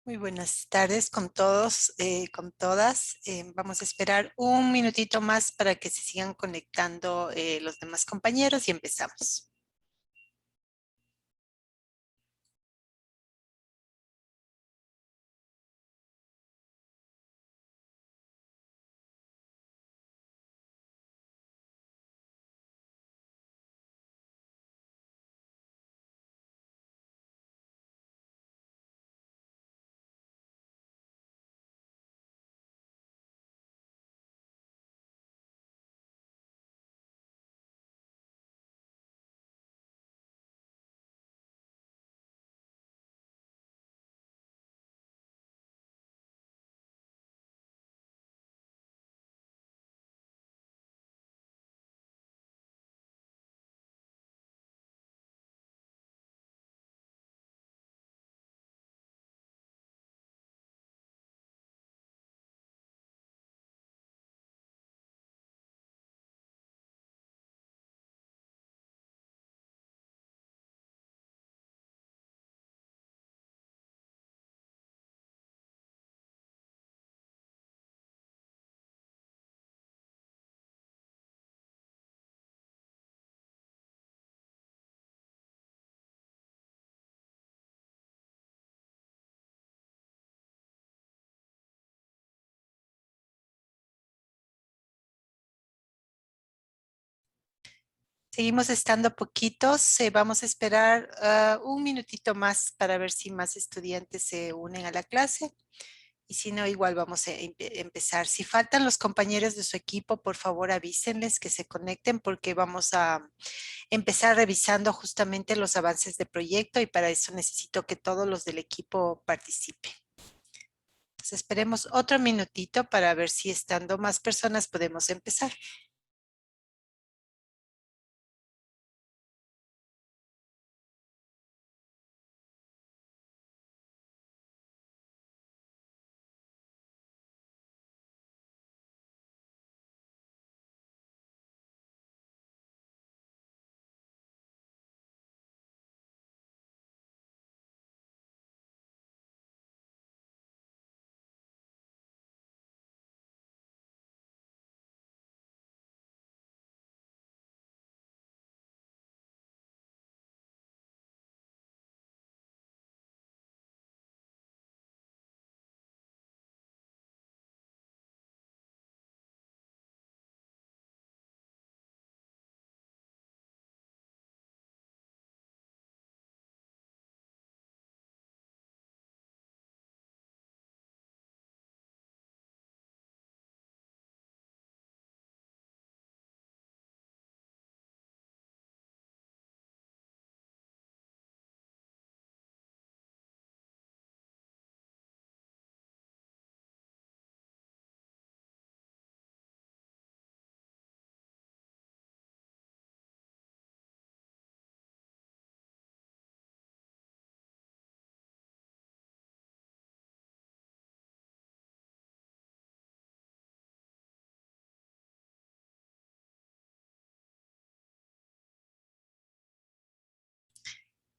Muy buenas tardes con todos, con todas. Vamos a esperar un minutito más para que se sigan conectando los demás compañeros y empezamos. Seguimos estando poquitos, vamos a esperar un minutito más para ver si más estudiantes se unen a la clase y si no, igual vamos a empezar. Si faltan los compañeros de su equipo, por favor avísenles que se conecten porque vamos a empezar revisando justamente los avances de proyecto y para eso necesito que todos los del equipo participen. Entonces esperemos otro minutito para ver si estando más personas podemos empezar.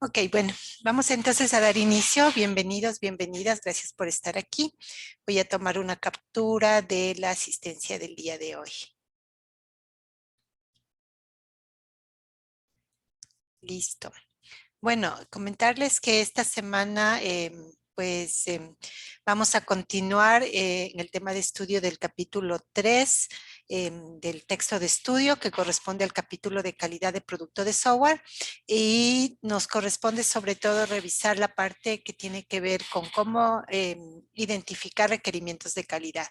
Ok, bueno, vamos entonces a dar inicio. Bienvenidos, bienvenidas, gracias por estar aquí. Voy a tomar una captura de la asistencia del día de hoy. Listo. Bueno, comentarles que esta semana vamos a continuar en el tema de estudio del capítulo 3 del texto de estudio que corresponde al capítulo de calidad de producto de software y nos corresponde sobre todo revisar la parte que tiene que ver con cómo identificar requerimientos de calidad,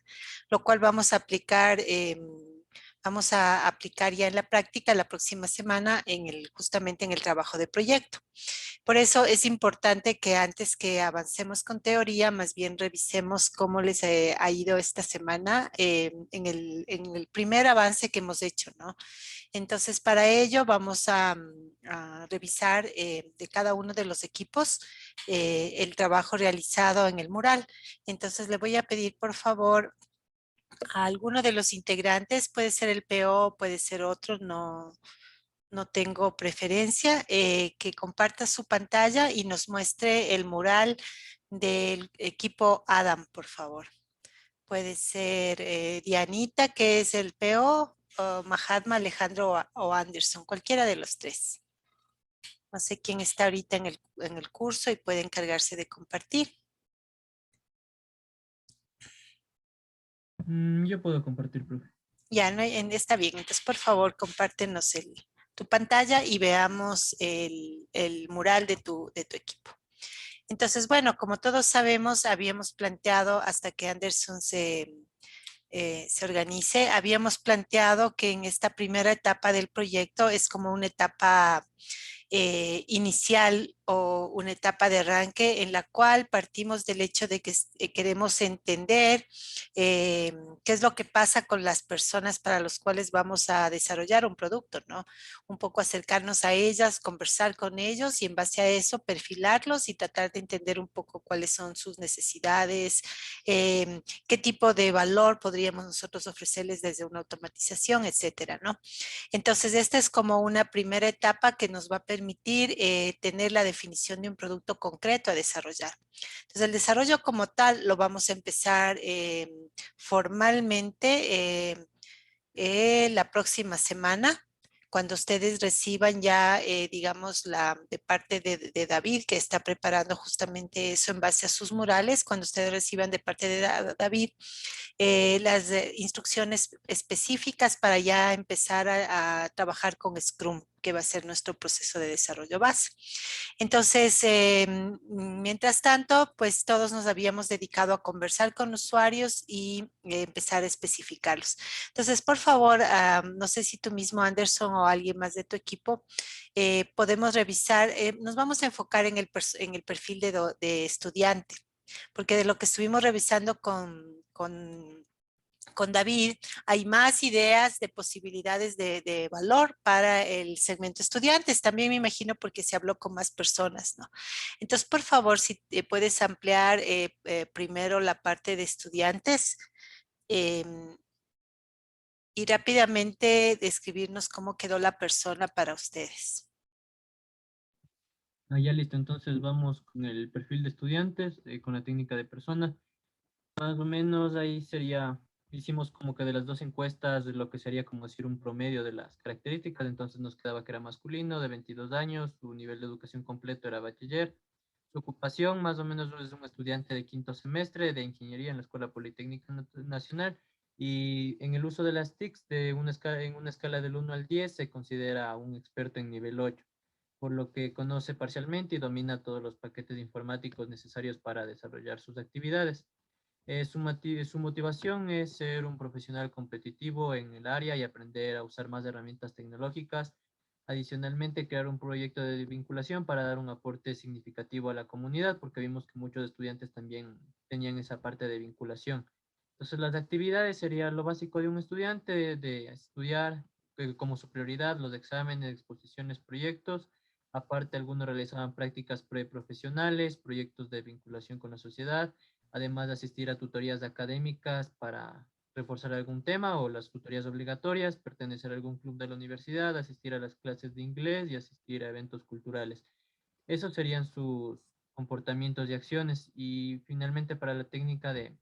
lo cual vamos a aplicar ya en la práctica la próxima semana justamente en el trabajo de proyecto. Por eso es importante que antes que avancemos con teoría, más bien revisemos cómo les ha ido esta semana en el primer avance que hemos hecho, ¿no? Entonces, para ello vamos a revisar de cada uno de los equipos el trabajo realizado en el mural. Entonces, le voy a pedir, por favor, a alguno de los integrantes, puede ser el PO, puede ser otro, no tengo preferencia, que comparta su pantalla y nos muestre el mural del equipo Adam, por favor. Puede ser Dianita, que es el PO, o Mahatma, Alejandro o Anderson, cualquiera de los tres. No sé quién está ahorita en el curso y puede encargarse de compartir. Yo puedo compartir, profe. Ya, no, está bien. Entonces, por favor, compártenos tu pantalla y veamos el mural de tu equipo. Entonces, bueno, como todos sabemos, habíamos planteado hasta que Anderson se organice, habíamos planteado que en esta primera etapa del proyecto es como una etapa inicial o una etapa de arranque en la cual partimos del hecho de que queremos entender qué es lo que pasa con las personas para los cuales vamos a desarrollar un producto, ¿no? Un poco acercarnos a ellas, conversar con ellos y en base a eso perfilarlos y tratar de entender un poco cuáles son sus necesidades, qué tipo de valor podríamos nosotros ofrecerles desde una automatización, etcétera, ¿no? Entonces, esta es como una primera etapa que nos va a permitir tener la definición de un producto concreto a desarrollar. Entonces, el desarrollo como tal lo vamos a empezar formalmente la próxima semana, cuando ustedes reciban ya, digamos, de parte de David, que está preparando justamente eso en base a sus murales, cuando ustedes reciban de parte de David las instrucciones específicas para ya empezar a trabajar con Scrum, que va a ser nuestro proceso de desarrollo base. Entonces, mientras tanto, pues todos nos habíamos dedicado a conversar con usuarios y empezar a especificarlos. Entonces, por favor, no sé si tú mismo, Anderson, o alguien más de tu equipo, podemos revisar, nos vamos a enfocar en el perfil de estudiante, porque de lo que estuvimos revisando con David, hay más ideas de posibilidades de valor para el segmento estudiantes. También me imagino porque se habló con más personas, ¿no? Entonces, por favor, si puedes ampliar primero la parte de estudiantes eh, y rápidamente describirnos cómo quedó la persona para ustedes. Ya listo, entonces vamos con el perfil de estudiantes, con la técnica de personas. Más o menos ahí sería, hicimos como que de las dos encuestas, de lo que sería como decir un promedio de las características, entonces nos quedaba que era masculino, de 22 años, su nivel de educación completo era bachiller, su ocupación más o menos es un estudiante de quinto semestre de ingeniería en la Escuela Politécnica Nacional, y en el uso de las TICs en una escala del 1 al 10 se considera un experto en nivel 8, por lo que conoce parcialmente y domina todos los paquetes informáticos necesarios para desarrollar sus actividades. Su motivación es ser un profesional competitivo en el área y aprender a usar más herramientas tecnológicas. Adicionalmente, crear un proyecto de vinculación para dar un aporte significativo a la comunidad, porque vimos que muchos estudiantes también tenían esa parte de vinculación. Entonces, las actividades serían lo básico de un estudiante, de estudiar como su prioridad, los exámenes, exposiciones, proyectos. Aparte, algunos realizaban prácticas preprofesionales, proyectos de vinculación con la sociedad, además de asistir a tutorías académicas para reforzar algún tema o las tutorías obligatorias, pertenecer a algún club de la universidad, asistir a las clases de inglés y asistir a eventos culturales. Esos serían sus comportamientos y acciones. Y finalmente para la técnica de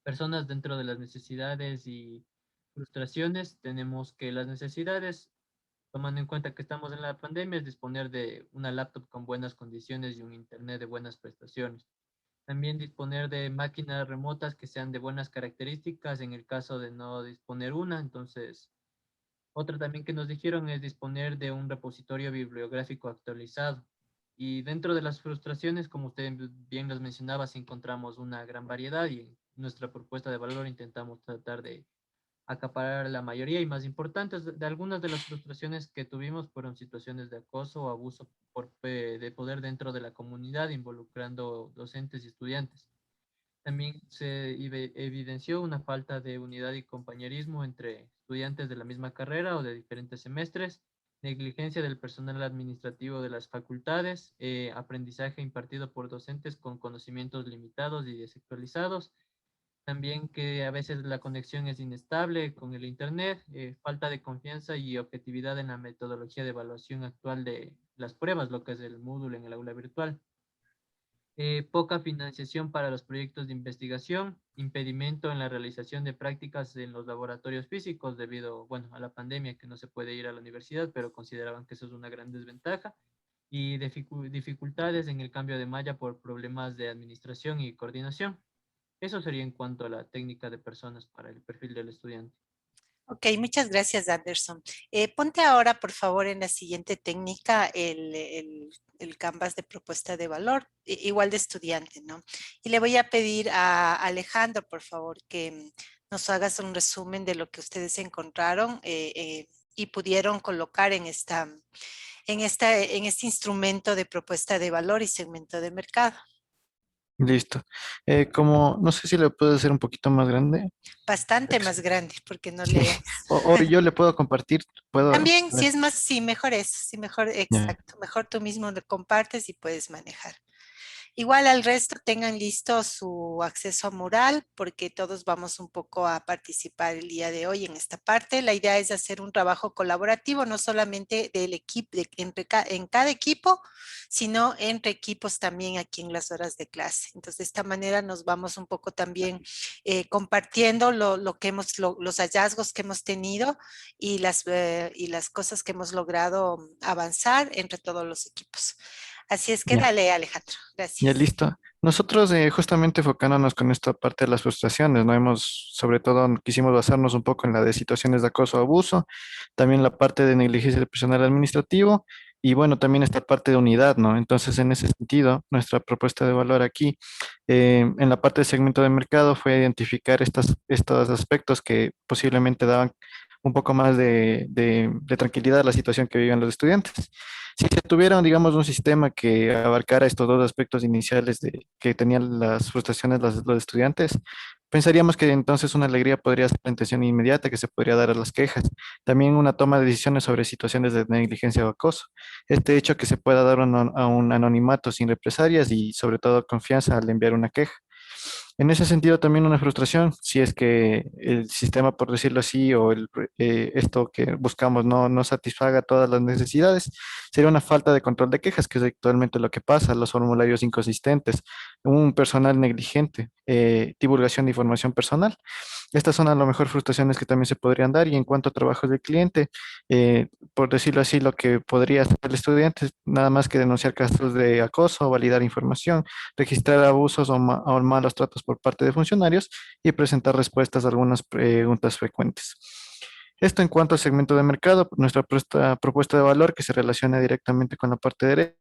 personas dentro de las necesidades y frustraciones, tenemos que las necesidades, tomando en cuenta que estamos en la pandemia, es disponer de una laptop con buenas condiciones y un internet de buenas prestaciones. También disponer de máquinas remotas que sean de buenas características en el caso de no disponer una. Entonces, otra también que nos dijeron es disponer de un repositorio bibliográfico actualizado. Y dentro de las frustraciones, como usted bien las mencionaba, sí encontramos una gran variedad y en nuestra propuesta de valor intentamos tratar de acaparar la mayoría y más importantes de algunas de las frustraciones que tuvimos fueron situaciones de acoso o abuso de poder dentro de la comunidad involucrando docentes y estudiantes. También se evidenció una falta de unidad y compañerismo entre estudiantes de la misma carrera o de diferentes semestres, negligencia del personal administrativo de las facultades, aprendizaje impartido por docentes con conocimientos limitados y desactualizados, también que a veces la conexión es inestable con el Internet, falta de confianza y objetividad en la metodología de evaluación actual de las pruebas, lo que es el módulo en el aula virtual. Poca financiación para los proyectos de investigación, impedimento en la realización de prácticas en los laboratorios físicos debido, bueno, a la pandemia que no se puede ir a la universidad, pero consideraban que eso es una gran desventaja, y dificultades en el cambio de malla por problemas de administración y coordinación. Eso sería en cuanto a la técnica de personas para el perfil del estudiante. Ok, muchas gracias, Anderson. Ponte ahora, por favor, en la siguiente técnica el canvas de propuesta de valor, igual de estudiante, ¿no? Y le voy a pedir a Alejandro, por favor, que nos hagas un resumen de lo que ustedes encontraron y pudieron colocar en este instrumento de propuesta de valor y segmento de mercado. Listo. Como, no sé si le puedo hacer un poquito más grande. Bastante más grande, porque no Sí. leemos. O yo le puedo compartir, puedo. También, si es más, sí, mejor eso, sí, mejor, Ya. exacto, mejor tú mismo lo compartes y puedes manejar. Igual al resto tengan listo su acceso a mural porque todos vamos un poco a participar el día de hoy en esta parte. La idea es hacer un trabajo colaborativo, no solamente del equipo, en cada equipo, sino entre equipos también aquí en las horas de clase. Entonces, de esta manera nos vamos un poco también compartiendo lo que los hallazgos que hemos tenido y las cosas que hemos logrado avanzar entre todos los equipos. Así es que Ya. dale, Alejandro. Ya Gracias. listo. Nosotros justamente enfocándonos con esta parte de las frustraciones, ¿no? Sobre todo, quisimos basarnos un poco en la de situaciones de acoso o abuso, también la parte de negligencia del personal administrativo y bueno, también esta parte de unidad, ¿no? Entonces, en ese sentido, nuestra propuesta de valor aquí, en la parte de segmento de mercado fue identificar estos aspectos que posiblemente daban un poco más de tranquilidad a la situación que vivían los estudiantes. Si se tuviera, digamos, un sistema que abarcara estos dos aspectos iniciales que tenían las frustraciones los estudiantes, pensaríamos que entonces una alegría podría ser la intención inmediata que se podría dar a las quejas. También una toma de decisiones sobre situaciones de negligencia o acoso. Este hecho que se pueda dar a un anonimato sin represalias y sobre todo confianza al enviar una queja. En ese sentido, también una frustración, si es que el sistema, por decirlo así, o esto que buscamos no satisfaga todas las necesidades, sería una falta de control de quejas, que es actualmente lo que pasa, los formularios inconsistentes, un personal negligente, divulgación de información personal. Estas son a lo mejor frustraciones que también se podrían dar y en cuanto a trabajos del cliente, por decirlo así, lo que podría hacer el estudiante es nada más que denunciar casos de acoso, validar información, registrar abusos o malos tratos por parte de funcionarios y presentar respuestas a algunas preguntas frecuentes. Esto en cuanto al segmento de mercado, nuestra propuesta de valor que se relaciona directamente con la parte derecha.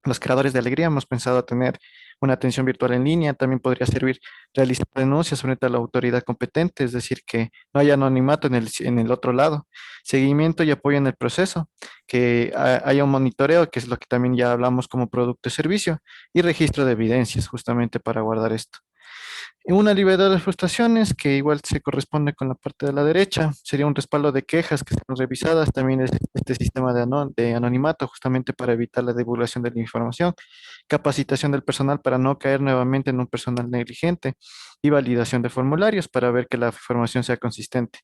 Los creadores de alegría hemos pensado tener una atención virtual en línea, también podría servir realizar denuncias frente a la autoridad competente, es decir, que no haya anonimato en el otro lado, seguimiento y apoyo en el proceso, que haya un monitoreo, que es lo que también ya hablamos como producto y servicio, y registro de evidencias justamente para guardar esto. Una liberadora de frustraciones, que igual se corresponde con la parte de la derecha, sería un respaldo de quejas que sean revisadas, también es este sistema de anonimato, justamente para evitar la divulgación de la información, capacitación del personal para no caer nuevamente en un personal negligente y validación de formularios para ver que la información sea consistente.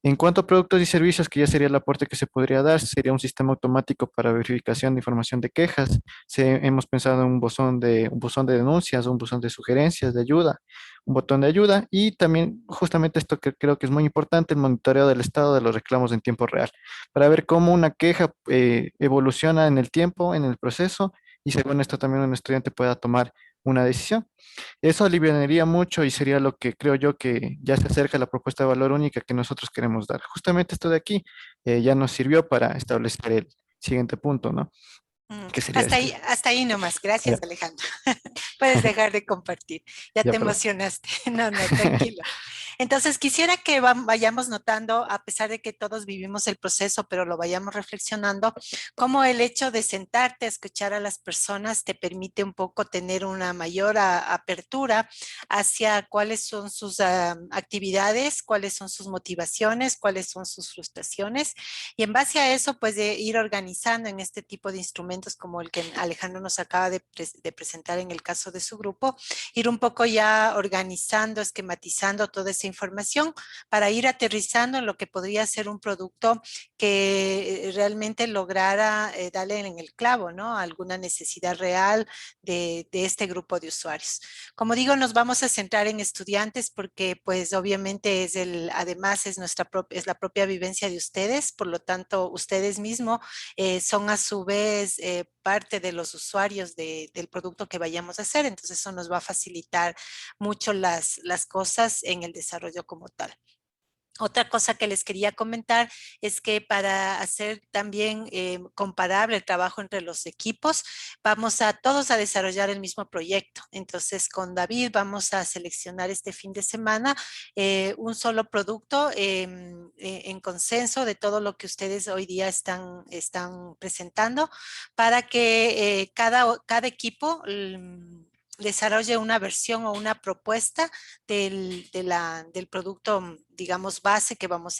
En cuanto a productos y servicios, que ya sería el aporte que se podría dar, sería un sistema automático para verificación de información de quejas. Hemos pensado en un buzón de denuncias, un buzón de sugerencias, de ayuda, un botón de ayuda y también justamente esto que creo que es muy importante, el monitoreo del estado de los reclamos en tiempo real, para ver cómo una queja evoluciona en el tiempo, en el proceso y según esto también un estudiante pueda tomar una decisión. Eso aliviaría mucho y sería lo que creo yo que ya se acerca a la propuesta de valor única que nosotros queremos dar. Justamente esto de aquí ya nos sirvió para establecer el siguiente punto, ¿no? ¿Qué sería este? Hasta ahí nomás. Ya, Gracias, Alejandro. Puedes dejar de compartir. Ya ya, te perdón. emocionaste. No, no, tranquilo. Entonces, quisiera que vayamos notando, a pesar de que todos vivimos el proceso, pero lo vayamos reflexionando, cómo el hecho de sentarte a escuchar a las personas te permite un poco tener una mayor apertura hacia cuáles son sus actividades, cuáles son sus motivaciones, cuáles son sus frustraciones. Y en base a eso, pues de ir organizando en este tipo de instrumentos como el que Alejandro nos acaba de presentar en el caso de su grupo, ir un poco ya organizando, esquematizando toda esa esa información para ir aterrizando en lo que podría ser un producto que realmente lograra darle en el clavo, ¿no? Alguna necesidad real de este grupo de usuarios. Como digo, nos vamos a centrar en estudiantes porque pues obviamente además es es la propia vivencia de ustedes, por lo tanto ustedes mismos son a su vez parte de los usuarios del producto que vayamos a hacer, entonces eso nos va a facilitar mucho las cosas en el desarrollo como tal. Otra cosa que les quería comentar es que para hacer también comparable el trabajo entre los equipos, vamos a todos a desarrollar el mismo proyecto. Entonces, con David vamos a seleccionar este fin de semana un solo producto en consenso de todo lo que ustedes hoy día están presentando para que cada equipo desarrolle una versión o una propuesta del producto, digamos, base que vamos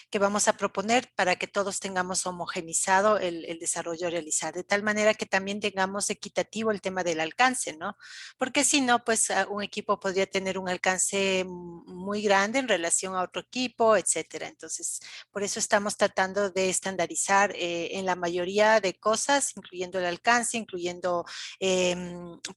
que vamos a proponer para que todos tengamos homogenizado el desarrollo a realizar, de tal manera que también tengamos equitativo el tema del alcance, ¿no? Porque si no, pues un equipo podría tener un alcance muy grande en relación a otro equipo, etcétera. Entonces, por eso estamos tratando de estandarizar en la mayoría de cosas, incluyendo el alcance, incluyendo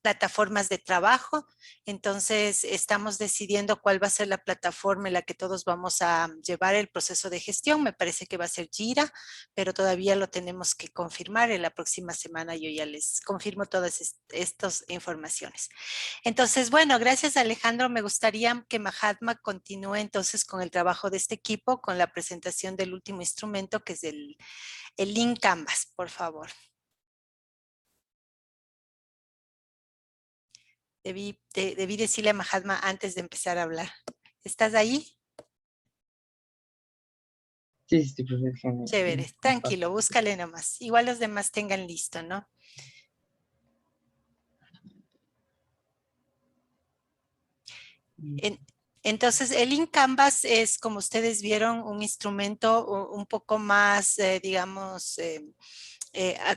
plataformas de trabajo. Entonces, estamos decidiendo cuál va a ser la plataforma en la que todos vamos a llevar el proceso de gestión. Me parece que va a ser Jira, pero todavía lo tenemos que confirmar. En la próxima semana yo ya les confirmo todas estas informaciones. Entonces, bueno, gracias Alejandro. Me gustaría que Mahatma continúe entonces con el trabajo de este equipo, con la presentación del último instrumento, que es el Link Canvas, por favor. Debí decirle a Mahatma antes de empezar a hablar. ¿Estás ahí? Sí, sí, profe. Chévere, tranquilo, búscale nomás. Igual los demás tengan listo, ¿no? Entonces, el Link Canvas es, como ustedes vieron, un instrumento un poco más, digamos,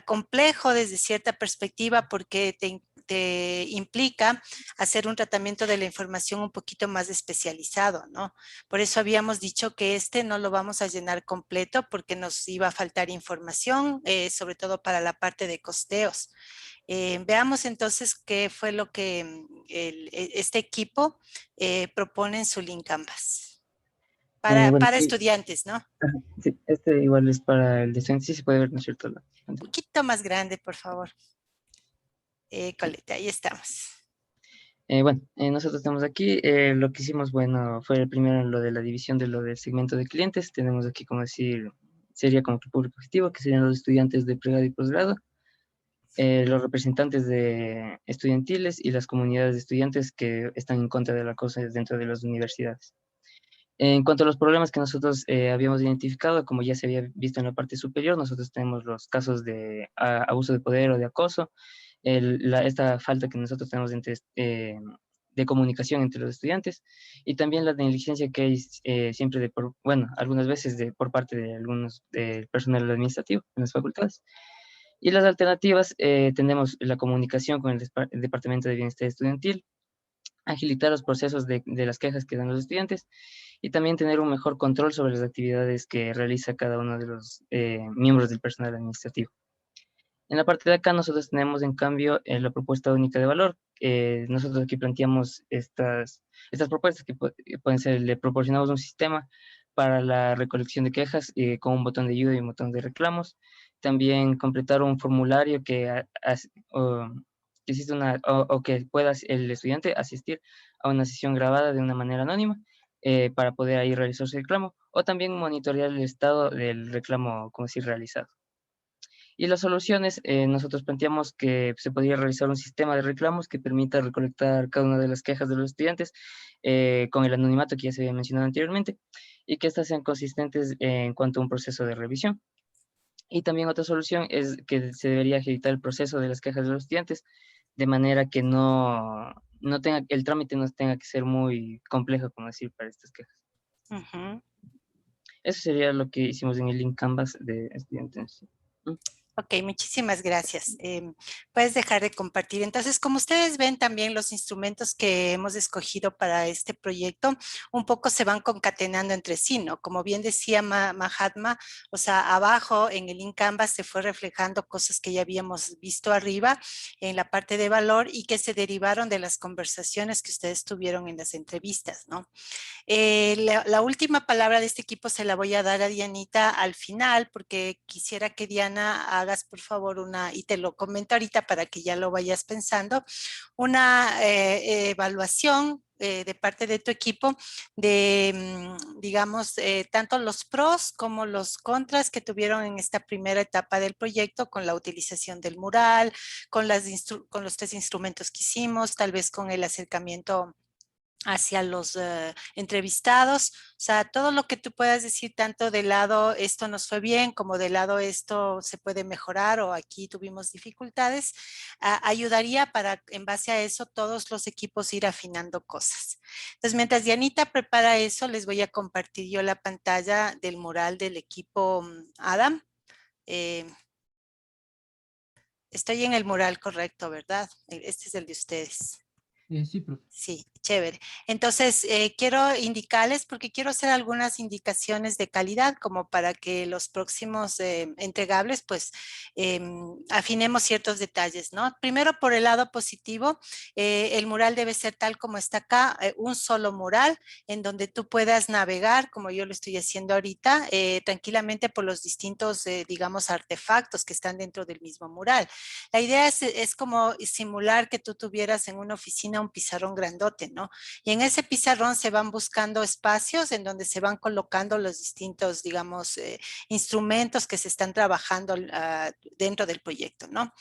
complejo desde cierta perspectiva porque te implica hacer un tratamiento de la información un poquito más especializado, ¿no? Por eso habíamos dicho que este no lo vamos a llenar completo porque nos iba a faltar información, sobre todo para la parte de costeos. Veamos entonces qué fue lo que este equipo propone en su Link Canvas. Bueno, Para sí, estudiantes, ¿no? sí, este igual es para el docente, sí se puede ver, ¿no es cierto? Un poquito más grande, por favor. Coleta, ahí estamos. Bueno, nosotros tenemos aquí, lo que hicimos, bueno, fue el primero lo de la división de lo del segmento de clientes. Tenemos aquí, como decir, sería como que el público objetivo, que serían los estudiantes de pregrado y posgrado, los representantes de estudiantiles y las comunidades de estudiantes que están en contra de la cosa dentro de las universidades. En cuanto a los problemas que nosotros habíamos identificado, como ya se había visto en la parte superior, nosotros tenemos los casos de abuso de poder o de acoso, esta falta que nosotros tenemos de comunicación entre los estudiantes y también la negligencia que hay siempre bueno, algunas veces por parte de algunos del personal administrativo en las facultades. Y las alternativas, tenemos la comunicación con el Departamento de Bienestar Estudiantil, agilitar los procesos de las quejas que dan los estudiantes y también tener un mejor control sobre las actividades que realiza cada uno de los miembros del personal administrativo. En la parte de acá nosotros tenemos en cambio la propuesta única de valor. Nosotros aquí planteamos estas propuestas que pueden ser, le proporcionamos un sistema para la recolección de quejas con un botón de ayuda y un botón de reclamos. También completar un formulario que existe o que pueda el estudiante asistir a una sesión grabada de una manera anónima para poder ahí realizar su reclamo o también monitorear el estado del reclamo como si realizado. Y las soluciones, nosotros planteamos que se podría realizar un sistema de reclamos que permita recolectar cada una de las quejas de los estudiantes con el anonimato que ya se había mencionado anteriormente y que éstas sean consistentes en cuanto a un proceso de revisión. Y también otra solución es que se debería agilitar el proceso de las quejas de los estudiantes de manera que no tenga, el trámite no tenga que ser muy complejo, como decir, para estas quejas. Uh-huh. Eso sería lo que hicimos en el link Canvas de estudiantes. Ok, muchísimas gracias. Puedes dejar de compartir. Entonces, como ustedes ven también los instrumentos que hemos escogido para este proyecto, un poco se van concatenando entre sí, ¿no? Como bien decía Mahatma, o sea, abajo en el link Canvas se fue reflejando cosas que ya habíamos visto arriba en la parte de valor y que se derivaron de las conversaciones que ustedes tuvieron en las entrevistas, ¿no? La última palabra de este equipo se la voy a dar a Dianita al final, porque quisiera que Diana hagas por favor y te lo comento ahorita para que ya lo vayas pensando, una evaluación de parte de tu equipo de, digamos, tanto los pros como los contras que tuvieron en esta primera etapa del proyecto con la utilización del mural, con los 3 instrumentos que hicimos, tal vez con el acercamiento hacia los entrevistados, o sea, todo lo que tú puedas decir tanto del lado esto nos fue bien como del lado esto se puede mejorar o aquí tuvimos dificultades, ayudaría para en base a eso todos los equipos ir afinando cosas. Entonces, mientras Dianita prepara eso, les voy a compartir yo la pantalla del mural del equipo Adam. Estoy en el mural correcto, ¿verdad? Este es el de ustedes. Sí, profe. Sí, chévere. Entonces, quiero indicarles, porque quiero hacer algunas indicaciones de calidad, como para que los próximos entregables, pues, afinemos ciertos detalles, ¿no? Primero, por el lado positivo, el mural debe ser tal como está acá, un solo mural, en donde tú puedas navegar, como yo lo estoy haciendo ahorita, tranquilamente por los distintos, digamos, artefactos que están dentro del mismo mural. La idea es como simular que tú tuvieras en una oficina un pizarrón grandote, ¿no? Y en ese pizarrón se van buscando espacios en donde se van colocando los distintos, digamos, instrumentos que se están trabajando dentro del proyecto, ¿no?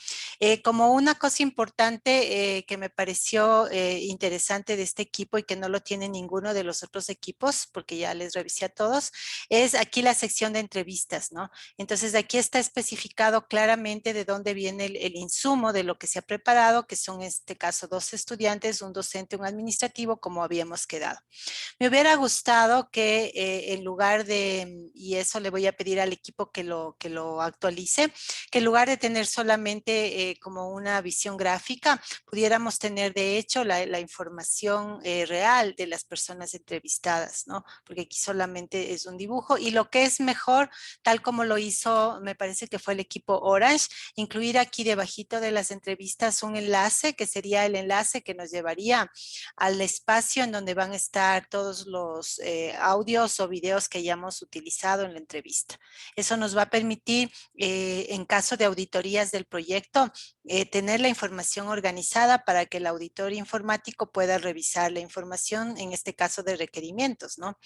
Como una cosa importante que me pareció interesante de este equipo y que no lo tiene ninguno de los otros equipos, porque ya les revisé a todos, es aquí la sección de entrevistas, ¿no? Entonces aquí está especificado claramente de dónde viene el insumo de lo que se ha preparado, que son en este caso 2 estudiantes, un docente, un administrativo, como habíamos quedado. Me hubiera gustado que en lugar de, y eso le voy a pedir al equipo que lo actualice, que en lugar de tener solamente como una visión gráfica, pudiéramos tener de hecho la información real de las personas entrevistadas, ¿no? Porque aquí solamente es un dibujo y lo que es mejor, tal como lo hizo, me parece que fue el equipo Orange, incluir aquí debajito de las entrevistas un enlace que sería el enlace que nos llevaría al espacio en donde van a estar todos los audios o videos que hayamos utilizado en la entrevista. Eso nos va a permitir, en caso de auditorías del proyecto, tener la información organizada para que el auditor informático pueda revisar la información, en este caso de requerimientos, ¿no?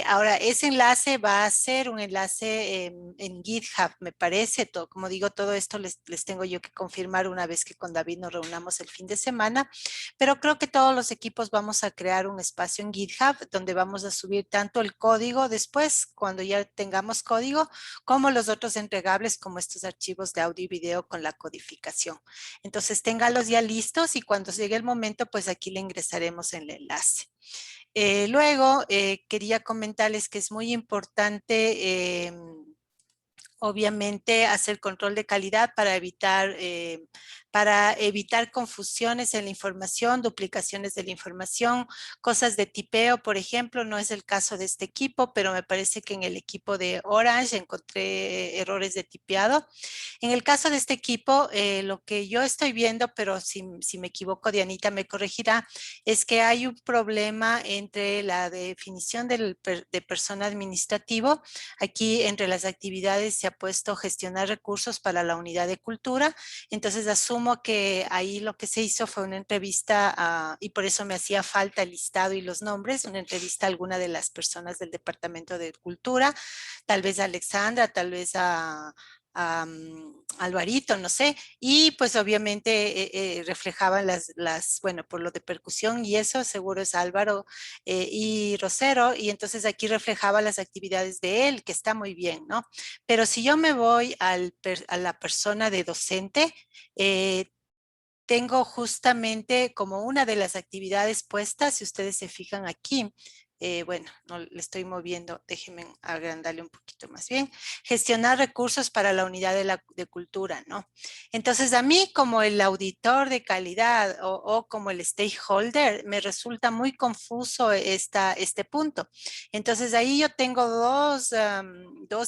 Ahora, ese enlace va a ser un enlace en GitHub, me parece. Como digo, todo esto les tengo yo que confirmar una vez que con David nos reunamos el fin de semana, pero creo que todos los equipos vamos a crear un espacio en GitHub donde vamos a subir tanto el código después, cuando ya tengamos código, como los otros entregables, como estos archivos de audio y video con la codificación. Entonces, téngalos ya listos y cuando llegue el momento, pues aquí le ingresaremos en el enlace. Luego, quería comentarles que es muy importante, obviamente, hacer control de calidad para evitar confusiones en la información, duplicaciones de la información, cosas de tipeo, por ejemplo, no es el caso de este equipo, pero me parece que en el equipo de Orange encontré errores de tipeado. En el caso de este equipo, lo que yo estoy viendo, pero si me equivoco, Dianita me corregirá, es que hay un problema entre la definición de persona administrativo. Aquí entre las actividades se ha puesto gestionar recursos para la unidad de cultura, entonces asumo que ahí lo que se hizo fue una entrevista y por eso me hacía falta el listado y los nombres, una entrevista a alguna de las personas del Departamento de Cultura, tal vez a Alexandra, tal vez a Alvarito, no sé, y pues obviamente reflejaban bueno, por lo de percusión y eso seguro es Álvaro y Rosero, y entonces aquí reflejaba las actividades de él, que está muy bien, ¿no? Pero si yo me voy a la persona de docente, tengo justamente como una de las actividades puestas, si ustedes se fijan aquí, bueno, no le estoy moviendo, déjenme agrandarle un poquito más bien. Gestionar recursos para la unidad de cultura, ¿no? Entonces, a mí como el auditor de calidad o como el stakeholder, me resulta muy confuso este punto. Entonces, ahí yo tengo dos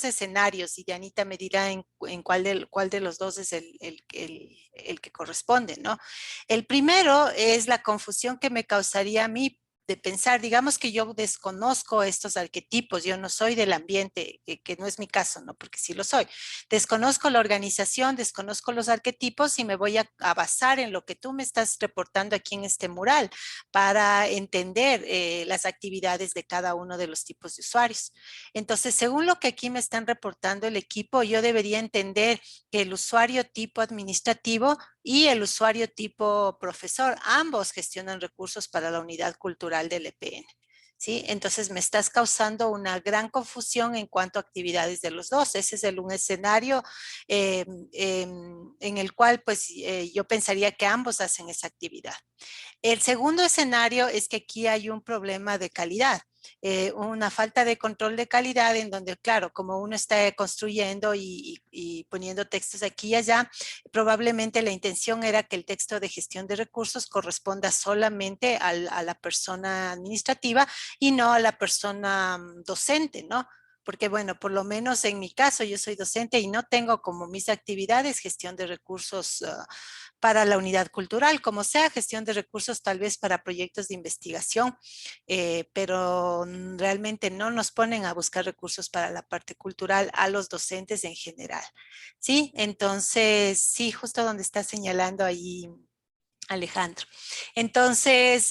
escenarios y Dianita me dirá en cuál de los dos es el que corresponde, ¿no? El primero es la confusión que me causaría a mí de pensar, digamos que yo desconozco estos arquetipos, yo no soy del ambiente, que no es mi caso, ¿no? Porque sí lo soy. Desconozco la organización, desconozco los arquetipos y me voy a basar en lo que tú me estás reportando aquí en este mural para entender las actividades de cada uno de los tipos de usuarios. Entonces, según lo que aquí me están reportando el equipo, yo debería entender que el usuario tipo administrativo y el usuario tipo profesor, ambos gestionan recursos para la unidad cultural del EPN. ¿Sí? Entonces me estás causando una gran confusión en cuanto a actividades de los dos. Ese es un escenario en el cual pues yo pensaría que ambos hacen esa actividad. El segundo escenario es que aquí hay un problema de calidad. Una falta de control de calidad en donde, claro, como uno está construyendo y poniendo textos aquí y allá, probablemente la intención era que el texto de gestión de recursos corresponda solamente a la persona administrativa y no a la persona docente, ¿no? Porque, bueno, por lo menos en mi caso, yo soy docente y no tengo como mis actividades gestión de recursos para la unidad cultural, como sea, gestión de recursos tal vez para proyectos de investigación, pero realmente no nos ponen a buscar recursos para la parte cultural a los docentes en general. ¿Sí? Entonces, sí, justo donde está señalando ahí Alejandro. Entonces,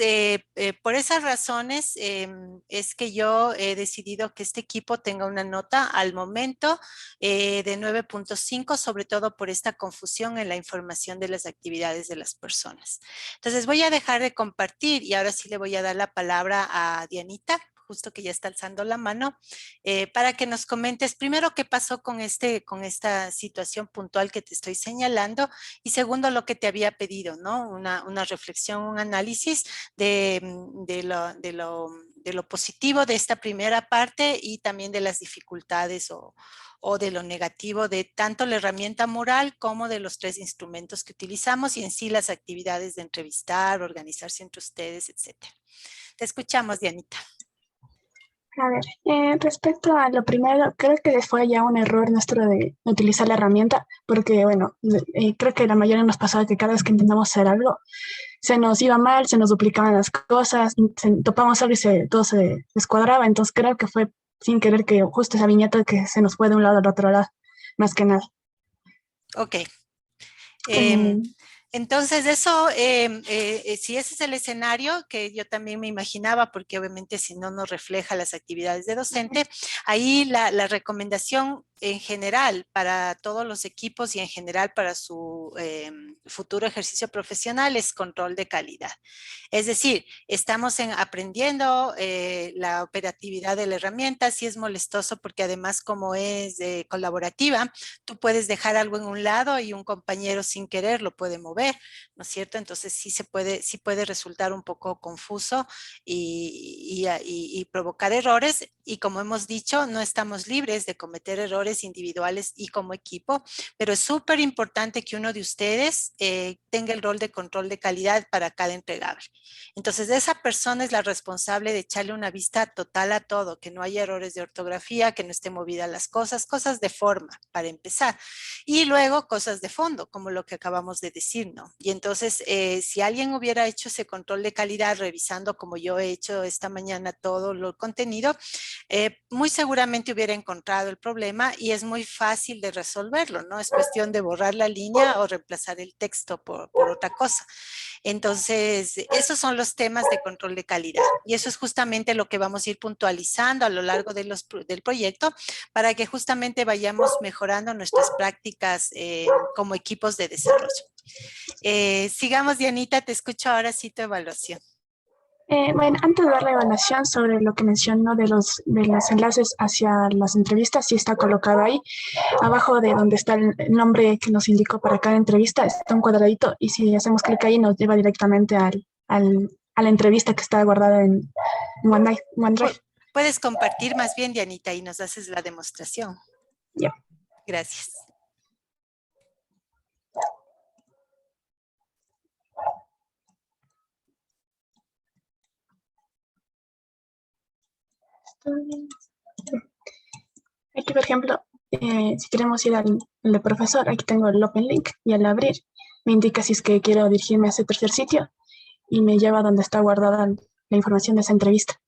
por esas razones es que yo he decidido que este equipo tenga una nota al momento de 9.5, sobre todo por esta confusión en la información de las actividades de las personas. Entonces, voy a dejar de compartir y ahora sí le voy a dar la palabra a Dianita, justo que ya está alzando la mano, para que nos comentes primero qué pasó con esta situación puntual que te estoy señalando y segundo lo que te había pedido, ¿no? Una reflexión, un análisis de lo positivo de esta primera parte y también de las dificultades o de lo negativo de tanto la herramienta mural como de los 3 instrumentos que utilizamos y en sí las actividades de entrevistar, organizarse entre ustedes, etcétera. Te escuchamos, Dianita. A ver, respecto a lo primero, creo que fue ya un error nuestro de utilizar la herramienta, porque bueno, creo que la mayoría nos pasaba que cada vez que intentamos hacer algo, se nos iba mal, se nos duplicaban las cosas, topamos algo y todo se descuadraba, entonces creo que fue sin querer que justo esa viñeta que se nos fue de un lado al otro lado, más que nada. Ok. Entonces, eso, si ese es el escenario, que yo también me imaginaba, porque obviamente si no nos refleja las actividades de docente, ahí la recomendación en general para todos los equipos y en general para su futuro ejercicio profesional es control de calidad. Es decir, estamos aprendiendo la operatividad de la herramienta, si es molestoso porque además como es colaborativa, tú puedes dejar algo en un lado y un compañero sin querer lo puede mover, ¿no es cierto? Entonces sí puede resultar un poco confuso y provocar errores y como hemos dicho, no estamos libres de cometer errores individuales y como equipo, pero es súper importante que uno de ustedes tenga el rol de control de calidad para cada entregable. Entonces, esa persona es la responsable de echarle una vista total a todo, que no haya errores de ortografía, que no esté movida las cosas de forma, para empezar. Y luego cosas de fondo, como lo que acabamos de decir, ¿no? Y entonces, si alguien hubiera hecho ese control de calidad, revisando como yo he hecho esta mañana todo el contenido, muy seguramente hubiera encontrado el problema y es muy fácil de resolverlo, ¿no? Es cuestión de borrar la línea o reemplazar el texto por otra cosa. Entonces, esos son los temas de control de calidad y eso es justamente lo que vamos a ir puntualizando a lo largo del proyecto para que justamente vayamos mejorando nuestras prácticas como equipos de desarrollo. Sigamos, Dianita, te escucho ahora sí tu evaluación. Bueno, antes de dar la evaluación sobre lo que mencionó de los enlaces hacia las entrevistas, sí está colocado ahí. Abajo de donde está el nombre que nos indicó para cada entrevista, está un cuadradito y si hacemos clic ahí nos lleva directamente a la entrevista que está guardada OneDrive. Puedes compartir más bien, Dianita, y nos haces la demostración. Ya. Gracias. Aquí, por ejemplo, si queremos ir al de profesor, aquí tengo el Open Link y al abrir me indica si es que quiero dirigirme a ese tercer sitio y me lleva a donde está guardada la información de esa entrevista.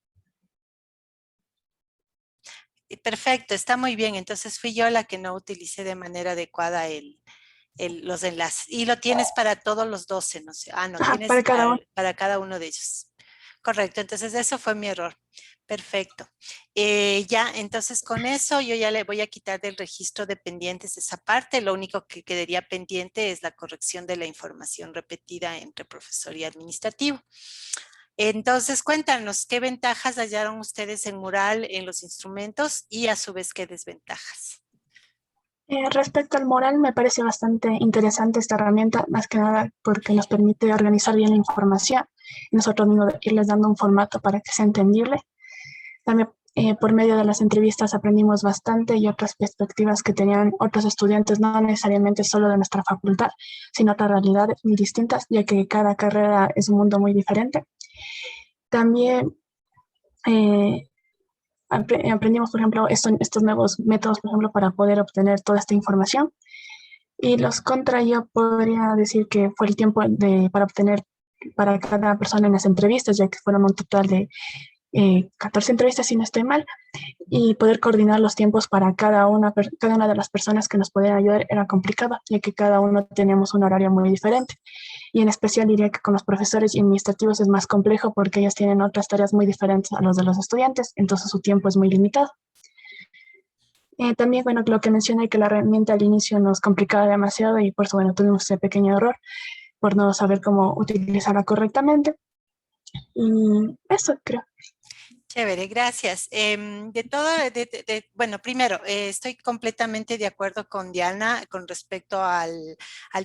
Perfecto, está muy bien. Entonces fui yo la que no utilicé de manera adecuada los enlaces. Y lo tienes para todos los 12, no sé. No, Ajá, tienes para cada uno. para cada uno de ellos. Correcto, entonces eso fue mi error. Perfecto. Ya, entonces con eso yo ya le voy a quitar del registro de pendientes esa parte. Lo único que quedaría pendiente es la corrección de la información repetida entre profesor y administrativo. Entonces, cuéntanos, ¿qué ventajas hallaron ustedes en Mural en los instrumentos y a su vez qué desventajas? Respecto al Mural, me parece bastante interesante esta herramienta, más que nada porque nos permite organizar bien la información y nosotros mismos irles dando un formato para que sea entendible. También por medio de las entrevistas aprendimos bastante y otras perspectivas que tenían otros estudiantes, no necesariamente solo de nuestra facultad, sino otras realidades muy distintas, ya que cada carrera es un mundo muy diferente. También aprendimos, por ejemplo, estos nuevos métodos, por ejemplo, para poder obtener toda esta información. Y los contra, yo podría decir que fue el tiempo para obtener para cada persona en las entrevistas, ya que fueron un total de 14 entrevistas, si no estoy mal, y poder coordinar los tiempos para cada una de las personas que nos podían ayudar era complicado, ya que cada uno teníamos un horario muy diferente. Y en especial diría que con los profesores y administrativos es más complejo porque ellos tienen otras tareas muy diferentes a los de los estudiantes, entonces su tiempo es muy limitado. También, bueno, lo que mencioné, que la herramienta al inicio nos complicaba demasiado y por eso, bueno, tuvimos ese pequeño error por no saber cómo utilizarla correctamente. Y eso creo. Chévere, gracias. Bueno, primero, estoy completamente de acuerdo con Diana con respecto al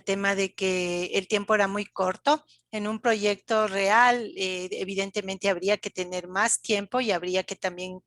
tema de que el tiempo era muy corto. En un proyecto real, evidentemente habría que tener más tiempo y habría que también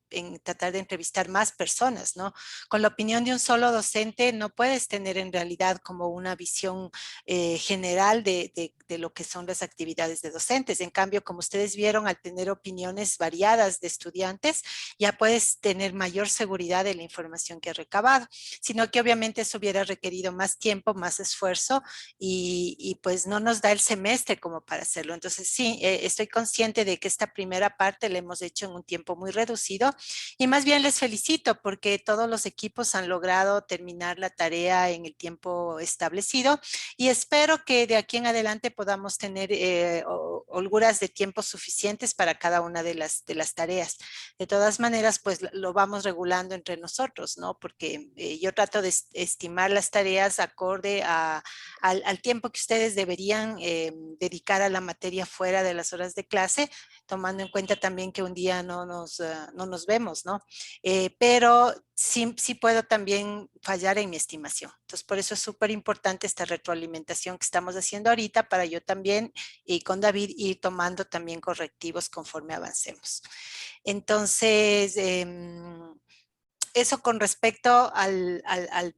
tratar de entrevistar más personas, ¿no? Con la opinión de un solo docente no puedes tener en realidad como una visión general de lo que son las actividades de docentes. En cambio, como ustedes vieron, al tener opiniones variadas de estudiantes, ya puedes tener mayor seguridad de la información que has recabado, sino que obviamente eso hubiera requerido más tiempo, más esfuerzo y pues no nos da el semestre como para hacerlo. Entonces sí, estoy consciente de que esta primera parte la hemos hecho en un tiempo muy reducido y más bien les felicito porque todos los equipos han logrado terminar la tarea en el tiempo establecido y espero que de aquí en adelante podamos tener holguras de tiempo suficientes para cada una de las tareas. De todas maneras, pues lo vamos regulando entre nosotros, ¿no? Porque yo trato de estimar las tareas acorde al tiempo que ustedes deberían dedicar a la materia fuera de las horas de clase, tomando en cuenta también que un día no nos vemos, ¿no? Pero sí puedo también fallar en mi estimación. Entonces, por eso es súper importante esta retroalimentación que estamos haciendo ahorita para yo también y con David ir tomando también correctivos conforme avancemos. Entonces, eso con respecto al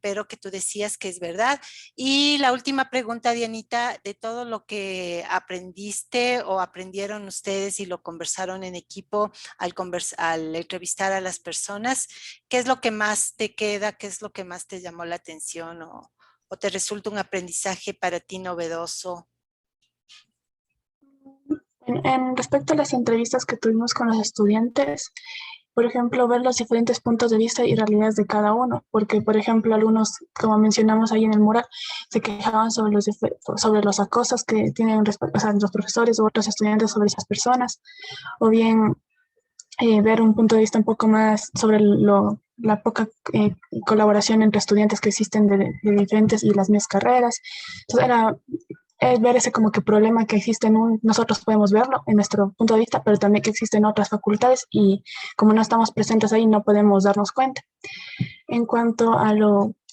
pero que tú decías que es verdad. Y la última pregunta, Dianita, de todo lo que aprendiste o aprendieron ustedes y lo conversaron en equipo al entrevistar a las personas, ¿qué es lo que más te queda? ¿Qué es lo que más te llamó la atención o te resulta un aprendizaje para ti novedoso? En respecto a las entrevistas que tuvimos con los estudiantes, por ejemplo, ver los diferentes puntos de vista y realidades de cada uno, porque, por ejemplo, algunos, como mencionamos ahí en el mural, se quejaban sobre los acosos que tienen o sea, los profesores u otros estudiantes sobre esas personas, o bien ver un punto de vista un poco más sobre la poca colaboración entre estudiantes que existen de diferentes y las mismas carreras. Entonces, es ver ese como que problema que existe nosotros podemos verlo en nuestro punto de vista, pero también que existen otras facultades y como no estamos presentes ahí no podemos darnos cuenta. En cuanto a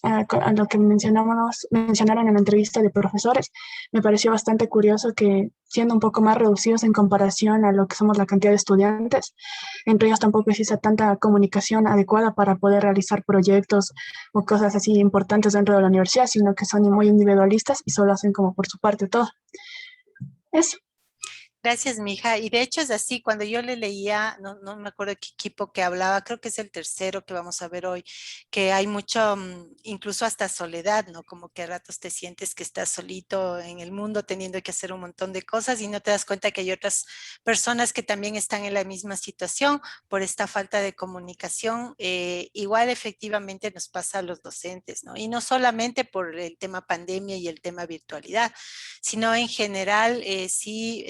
a lo que mencionaron en la entrevista de profesores, me pareció bastante curioso que siendo un poco más reducidos en comparación a lo que somos la cantidad de estudiantes, entre ellos tampoco existe tanta comunicación adecuada para poder realizar proyectos o cosas así importantes dentro de la universidad, sino que son muy individualistas y solo hacen como por su parte todo. Eso. Gracias, mija. Y de hecho es así, cuando yo le leía, no me acuerdo qué equipo que hablaba, creo que es el tercero que vamos a ver hoy, que hay mucho, incluso hasta soledad, ¿no? Como que a ratos te sientes que estás solito en el mundo teniendo que hacer un montón de cosas y no te das cuenta que hay otras personas que también están en la misma situación por esta falta de comunicación. Igual efectivamente nos pasa a los docentes, ¿no? Y no solamente por el tema pandemia y el tema virtualidad, sino en general sí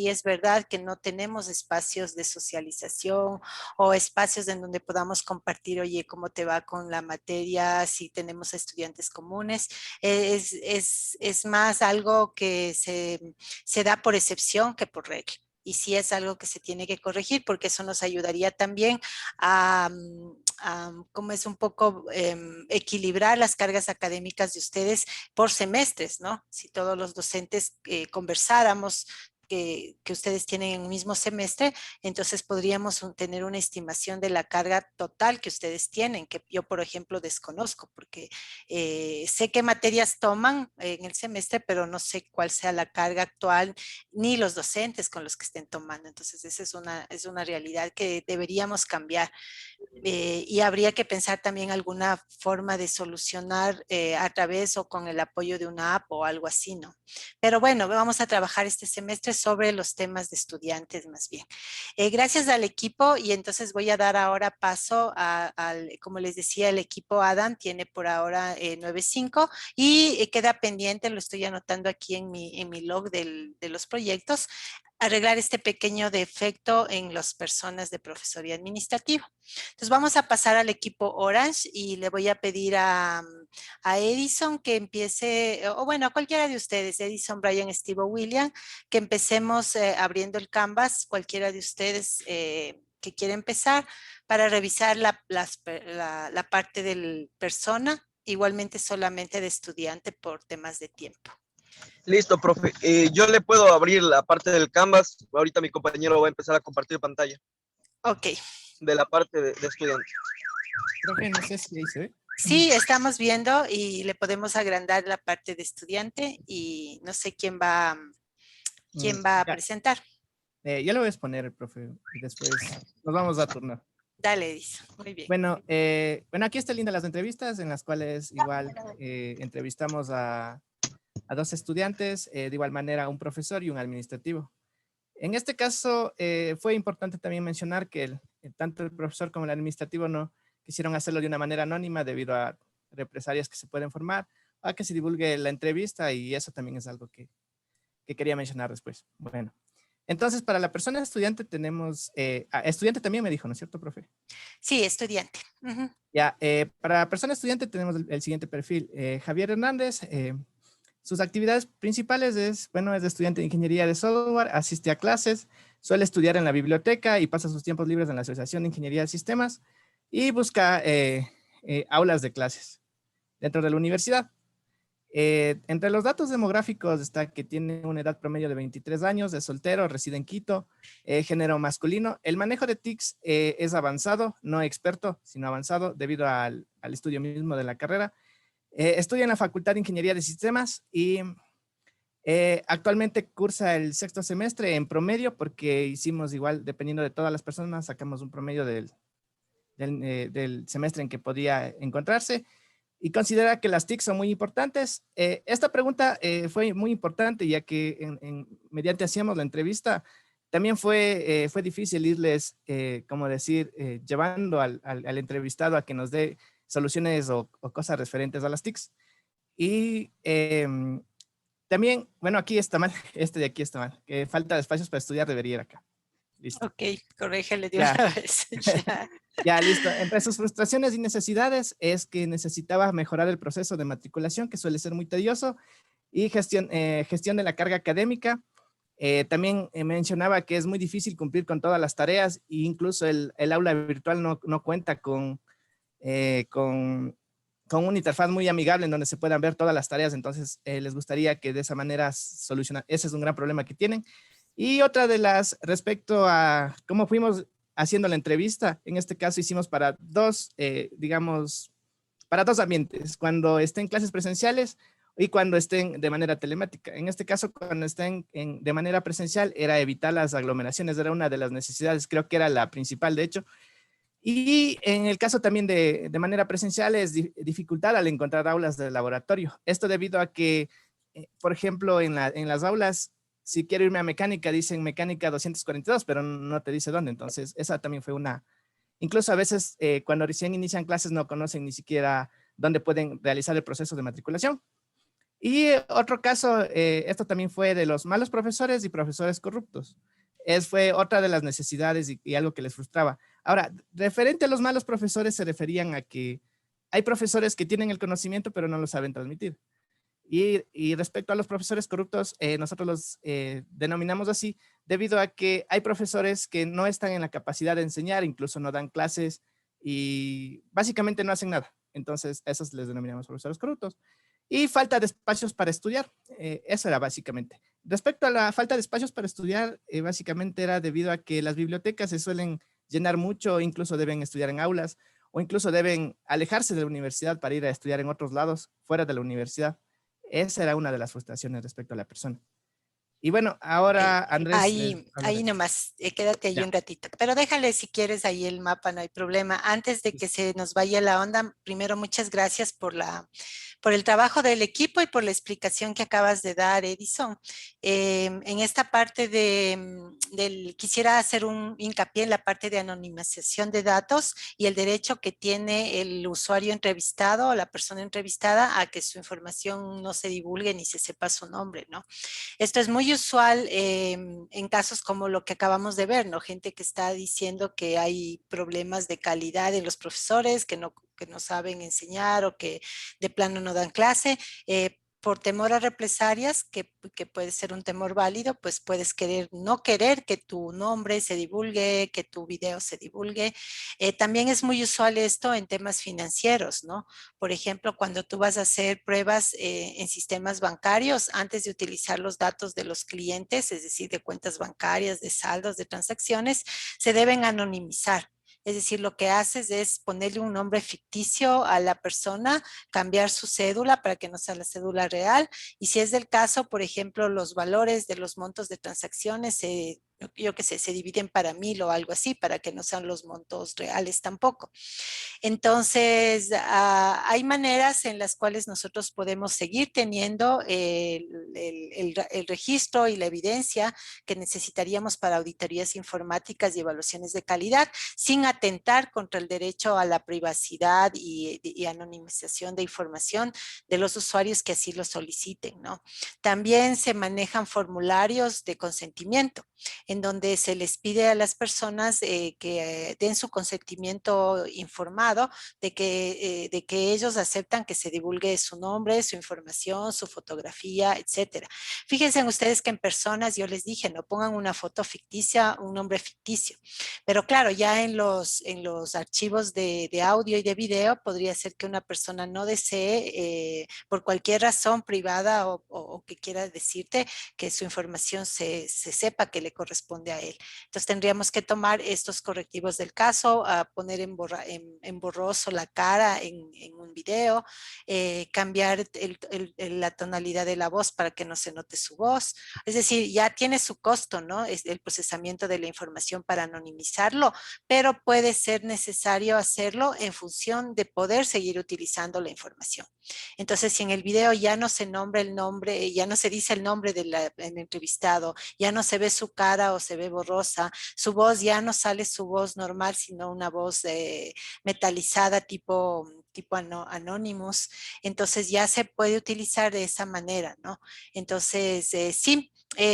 es verdad que no tenemos espacios de socialización o espacios en donde podamos compartir, oye, cómo te va con la materia, si tenemos estudiantes comunes. Es más algo que se da por excepción que por regla. Y sí es algo que se tiene que corregir porque eso nos ayudaría también como es un poco equilibrar las cargas académicas de ustedes por semestres, ¿no? Si todos los docentes conversáramos que ustedes tienen en un mismo semestre, entonces podríamos tener una estimación de la carga total que ustedes tienen, que yo, por ejemplo, desconozco, porque sé qué materias toman en el semestre, pero no sé cuál sea la carga actual, ni los docentes con los que estén tomando. Entonces, esa es una realidad que deberíamos cambiar. Y habría que pensar también alguna forma de solucionar a través o con el apoyo de una app o algo así, ¿no? Pero bueno, vamos a trabajar este semestre sobre los temas de estudiantes más bien. Gracias al equipo y entonces voy a dar ahora paso al, como les decía, el equipo Adam tiene por ahora 9.5 y queda pendiente, lo estoy anotando aquí en mi log de los proyectos, arreglar este pequeño defecto en las personas de profesoría administrativo. Entonces vamos a pasar al equipo Orange y le voy a pedir a Edison que empiece, o bueno, a cualquiera de ustedes, Edison, Brian, Steve o William, que empecemos abriendo el Canvas, cualquiera de ustedes que quiera empezar para revisar la parte del persona, igualmente solamente de estudiante por temas de tiempo. Listo, profe. Yo le puedo abrir la parte del Canvas. Ahorita mi compañero va a empezar a compartir pantalla. Ok. De la parte de estudiante. Profe, no sé si ahí se ve. Sí, estamos viendo y le podemos agrandar la parte de estudiante y no sé quién va a presentar. Yo le voy a exponer, profe, y después nos vamos a turnar. Dale, Edison. Muy bien. Bueno, aquí está linda las entrevistas en las cuales igual entrevistamos a 2 estudiantes, de igual manera a un profesor y un administrativo. En este caso fue importante también mencionar que tanto el profesor como el administrativo no quisieron hacerlo de una manera anónima debido a represalias que se pueden formar, a que se divulgue la entrevista y eso también es algo que quería mencionar después. Bueno, entonces para la persona estudiante tenemos, estudiante también me dijo, ¿no es cierto, profe? Sí, estudiante. Uh-huh. Ya, para la persona estudiante tenemos el siguiente perfil. Javier Hernández, sus actividades principales es de estudiante de ingeniería de software, asiste a clases, suele estudiar en la biblioteca y pasa sus tiempos libres en la Asociación de Ingeniería de Sistemas y busca aulas de clases dentro de la universidad. Entre los datos demográficos está que tiene una edad promedio de 23 años, es soltero, reside en Quito, género masculino. El manejo de TICs es avanzado, no experto, sino avanzado debido al estudio mismo de la carrera. Estudia en la Facultad de Ingeniería de Sistemas y actualmente cursa el 6º semestre en promedio porque hicimos igual, dependiendo de todas las personas, sacamos un promedio del semestre en que podía encontrarse y considera que las TIC son muy importantes. Esta pregunta fue muy importante ya que mediante hacíamos la entrevista, también fue difícil irles, llevando al entrevistado a que nos dé soluciones o cosas referentes a las TICs. Y también, aquí está mal, de aquí está mal, que falta de espacios para estudiar, debería ir acá. Listo. Ok, corrígele de una vez. Ya, listo. Entre sus frustraciones y necesidades es que necesitaba mejorar el proceso de matriculación, que suele ser muy tedioso, y gestión de la carga académica. También mencionaba que es muy difícil cumplir con todas las tareas e incluso el aula virtual no cuenta con con una interfaz muy amigable en donde se puedan ver todas las tareas. Entonces, les gustaría que de esa manera solucionar. Ese es un gran problema que tienen. Y otra de las, respecto a cómo fuimos haciendo la entrevista, en este caso hicimos para dos, digamos, para dos ambientes, cuando estén clases presenciales y cuando estén de manera telemática. En este caso, cuando estén de manera presencial, era evitar las aglomeraciones, era una de las necesidades, creo que era la principal, de hecho. Y en el caso también de manera presencial es dificultad al encontrar aulas de laboratorio. Esto debido a que, por ejemplo, en las aulas, si quiero irme a mecánica, dicen mecánica 242, pero no te dice dónde. Entonces, esa también fue una... Incluso a veces cuando recién inician clases no conocen ni siquiera dónde pueden realizar el proceso de matriculación. Y otro caso, esto también fue de los malos profesores y profesores corruptos. Fue otra de las necesidades y algo que les frustraba. Ahora, referente a los malos profesores, se referían a que hay profesores que tienen el conocimiento, pero no lo saben transmitir. Y respecto a los profesores corruptos, nosotros los denominamos así, debido a que hay profesores que no están en la capacidad de enseñar, incluso no dan clases y básicamente no hacen nada. Entonces, esos les denominamos profesores corruptos. Y falta de espacios para estudiar, eso era básicamente. Respecto a la falta de espacios para estudiar, básicamente era debido a que las bibliotecas se suelen llenar mucho, incluso deben estudiar en aulas o incluso deben alejarse de la universidad para ir a estudiar en otros lados, fuera de la universidad. Esa era una de las frustraciones respecto a la persona. Y bueno, ahora Andrés... Ahí nomás, quédate ahí Ya. un ratito. Pero déjale si quieres ahí el mapa, no hay problema. Antes de que se nos vaya la onda, primero muchas gracias por el trabajo del equipo y por la explicación que acabas de dar, Edison. En esta parte quisiera hacer un hincapié en la parte de anonimización de datos y el derecho que tiene el usuario entrevistado o la persona entrevistada a que su información no se divulgue ni se sepa su nombre, ¿no? Esto es muy usual en casos como lo que acabamos de ver, ¿no? Gente que está diciendo que hay problemas de calidad en los profesores, que no saben enseñar o que de plano no dan clase. Por temor a represalias, que puede ser un temor válido, pues puedes no querer que tu nombre se divulgue, que tu video se divulgue. También es muy usual esto en temas financieros, ¿no? Por ejemplo, cuando tú vas a hacer pruebas en sistemas bancarios, antes de utilizar los datos de los clientes, es decir, de cuentas bancarias, de saldos, de transacciones, se deben anonimizar. Es decir, lo que haces es ponerle un nombre ficticio a la persona, cambiar su cédula para que no sea la cédula real. Y si es del caso, por ejemplo, los valores de los montos de transacciones yo qué sé, se dividen para 1000 o algo así, para que no sean los montos reales tampoco. Entonces, hay maneras en las cuales nosotros podemos seguir teniendo el registro y la evidencia que necesitaríamos para auditorías informáticas y evaluaciones de calidad, sin atentar contra el derecho a la privacidad y anonimización de información de los usuarios que así lo soliciten, ¿no? También se manejan formularios de consentimiento, en donde se les pide a las personas que den su consentimiento informado de que ellos aceptan que se divulgue su nombre, su información, su fotografía, etcétera. Fíjense ustedes que en personas, yo les dije, no pongan una foto ficticia, un nombre ficticio. Pero claro, ya en los archivos de audio y de video, podría ser que una persona no desee, por cualquier razón privada o que quiera decirte, que su información se sepa que le corresponde a él. Entonces tendríamos que tomar estos correctivos del caso, poner en borroso la cara en un video, cambiar la tonalidad de la voz para que no se note su voz. Es decir, ya tiene su costo, ¿no? Es el procesamiento de la información para anonimizarlo, pero puede ser necesario hacerlo en función de poder seguir utilizando la información. Entonces, si en el video ya no se nombra el nombre, ya no se dice el nombre del entrevistado, ya no se ve su cara o se ve borrosa, su voz ya no sale su voz normal, sino una voz metalizada tipo Anonymous, entonces ya se puede utilizar de esa manera, ¿no? Entonces, sí,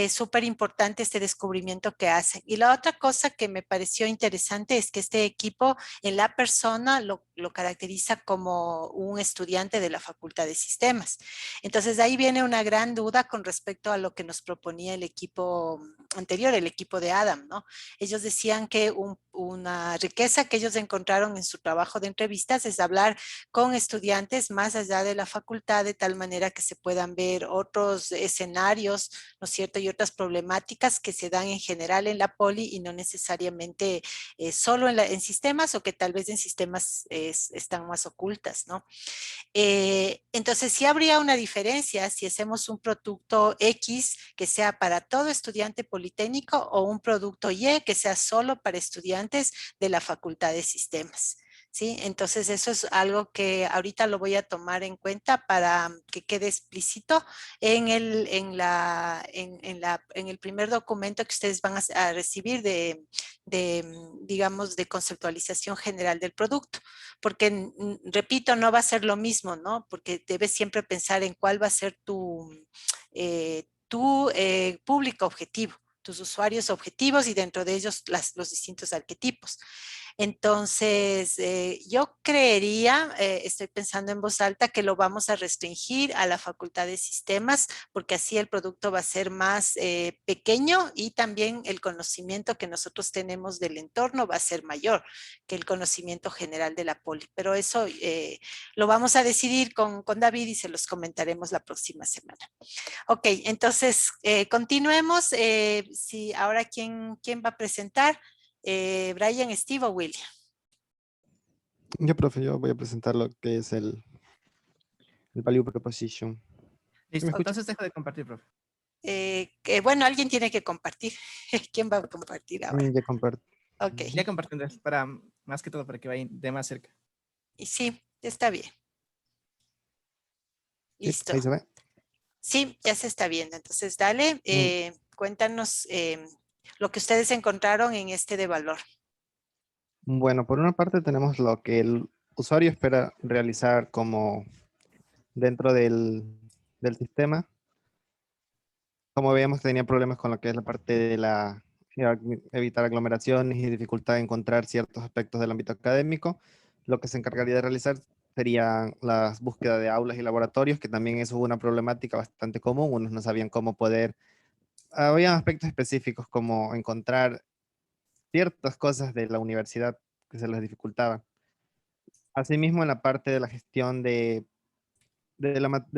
súper importante este descubrimiento que hacen. Y la otra cosa que me pareció interesante es que este equipo en la persona lo lo caracteriza como un estudiante de la Facultad de Sistemas. Entonces, ahí viene una gran duda con respecto a lo que nos proponía el equipo anterior, el equipo de Adam, ¿no? Ellos decían que una riqueza que ellos encontraron en su trabajo de entrevistas es hablar con estudiantes más allá de la facultad, de tal manera que se puedan ver otros escenarios, ¿no es cierto? Y otras problemáticas que se dan en general en la poli y no necesariamente solo en sistemas, o que tal vez en sistemas están más ocultas, ¿no? Entonces, sí habría una diferencia si hacemos un producto X que sea para todo estudiante politécnico o un producto Y que sea solo para estudiantes de la Facultad de Sistemas. ¿Sí? Entonces, eso es algo que ahorita lo voy a tomar en cuenta para que quede explícito en el primer documento que ustedes van a recibir digamos, de conceptualización general del producto. Porque, repito, no va a ser lo mismo, ¿no? Porque debes siempre pensar en cuál va a ser tu público objetivo, tus usuarios objetivos y dentro de ellos los distintos arquetipos. Entonces, yo creería, estoy pensando en voz alta, que lo vamos a restringir a la Facultad de Sistemas, porque así el producto va a ser más pequeño y también el conocimiento que nosotros tenemos del entorno va a ser mayor que el conocimiento general de la poli. Pero eso lo vamos a decidir con David y se los comentaremos la próxima semana. Ok, entonces continuemos. Sí, ahora, ¿quién va a presentar? Brian, Steve o William. Yo, profe, yo voy a presentar lo que es el Value Proposition. Listo, ¿Me escucha? entonces dejo de compartir, profe. Bueno, alguien tiene que compartir. ¿Quién va a compartir ahora? Ya comparto. Ok, Ya compartí, Andrés, para, más que todo para que vayan de más cerca. y sí, está bien. Sí, Listo. ahí se ve. Sí, ya se está viendo. Entonces, dale, cuéntanos lo que ustedes encontraron en este de valor. Bueno, por una parte tenemos lo que el usuario espera realizar como dentro del sistema. Como veíamos, tenía problemas con lo que es la parte de evitar aglomeraciones y dificultad de encontrar ciertos aspectos del ámbito académico. Lo que se encargaría de realizar serían las búsquedas de aulas y laboratorios, que también es una problemática bastante común. Unos no sabían cómo poder. Había aspectos específicos como encontrar ciertas cosas de la universidad que se les dificultaban. Asimismo, en la parte de la gestión de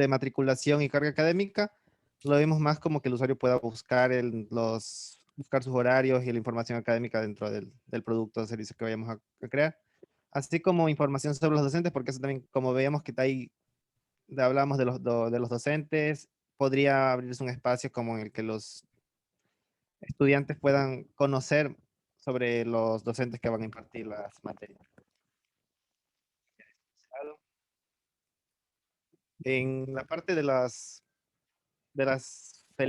matriculación y carga académica, lo vemos más como que el usuario pueda buscar, buscar sus horarios y la información académica dentro del producto o servicio que vayamos a crear. Así como información sobre los docentes, porque eso también, como veíamos que ahí hablamos de los docentes, podría abrirse un espacio como en el que los estudiantes puedan conocer sobre los docentes que van a impartir las materias. En la parte de las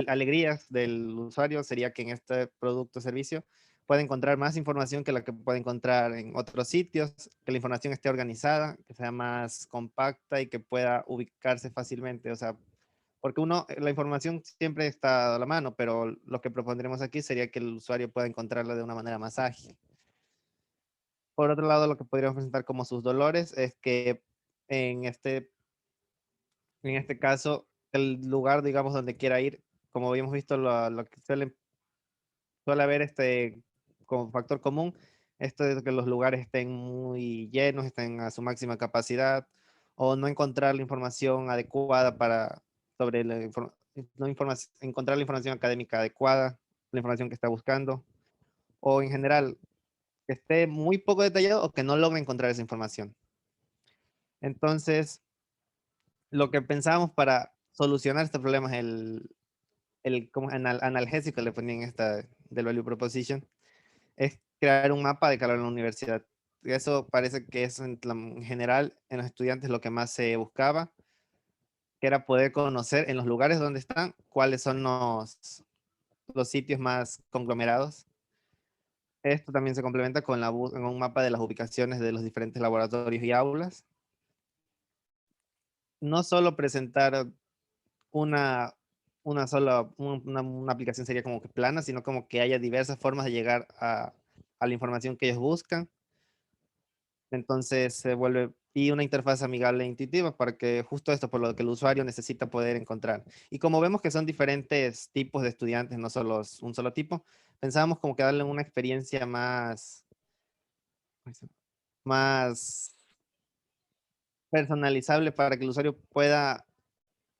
alegrías del usuario sería que en este producto o servicio puede encontrar más información que la que puede encontrar en otros sitios, que la información esté organizada, que sea más compacta y que pueda ubicarse fácilmente. O sea, porque la información siempre está a la mano, pero lo que propondremos aquí sería que el usuario pueda encontrarla de una manera más ágil. Por otro lado, lo que podríamos presentar como sus dolores es que en este caso, el lugar, digamos, donde quiera ir, como habíamos visto, lo que suele haber como factor común, esto de que los lugares estén muy llenos, estén a su máxima capacidad, o no encontrar la información adecuada sobre encontrar la información académica adecuada, la información que está buscando, o en general, que esté muy poco detallado o que no logre encontrar esa información. Entonces, lo que pensábamos para solucionar este problema es como analgésico le ponían del Value Proposition, es crear un mapa de calor en la universidad. Y eso parece que es en general en los estudiantes lo que más se buscaba, que era poder conocer en los lugares donde están cuáles son los sitios más conglomerados. Esto también se complementa con un mapa de las ubicaciones de los diferentes laboratorios y aulas. No solo presentar una aplicación sería como que plana, sino como que haya diversas formas de llegar a la información que ellos buscan. Entonces se vuelve y una interfaz amigable e intuitiva para que justo esto por lo que el usuario necesita poder encontrar. Y como vemos que son diferentes tipos de estudiantes, no solo un solo tipo, pensábamos como que darle una experiencia más personalizable para que el usuario pueda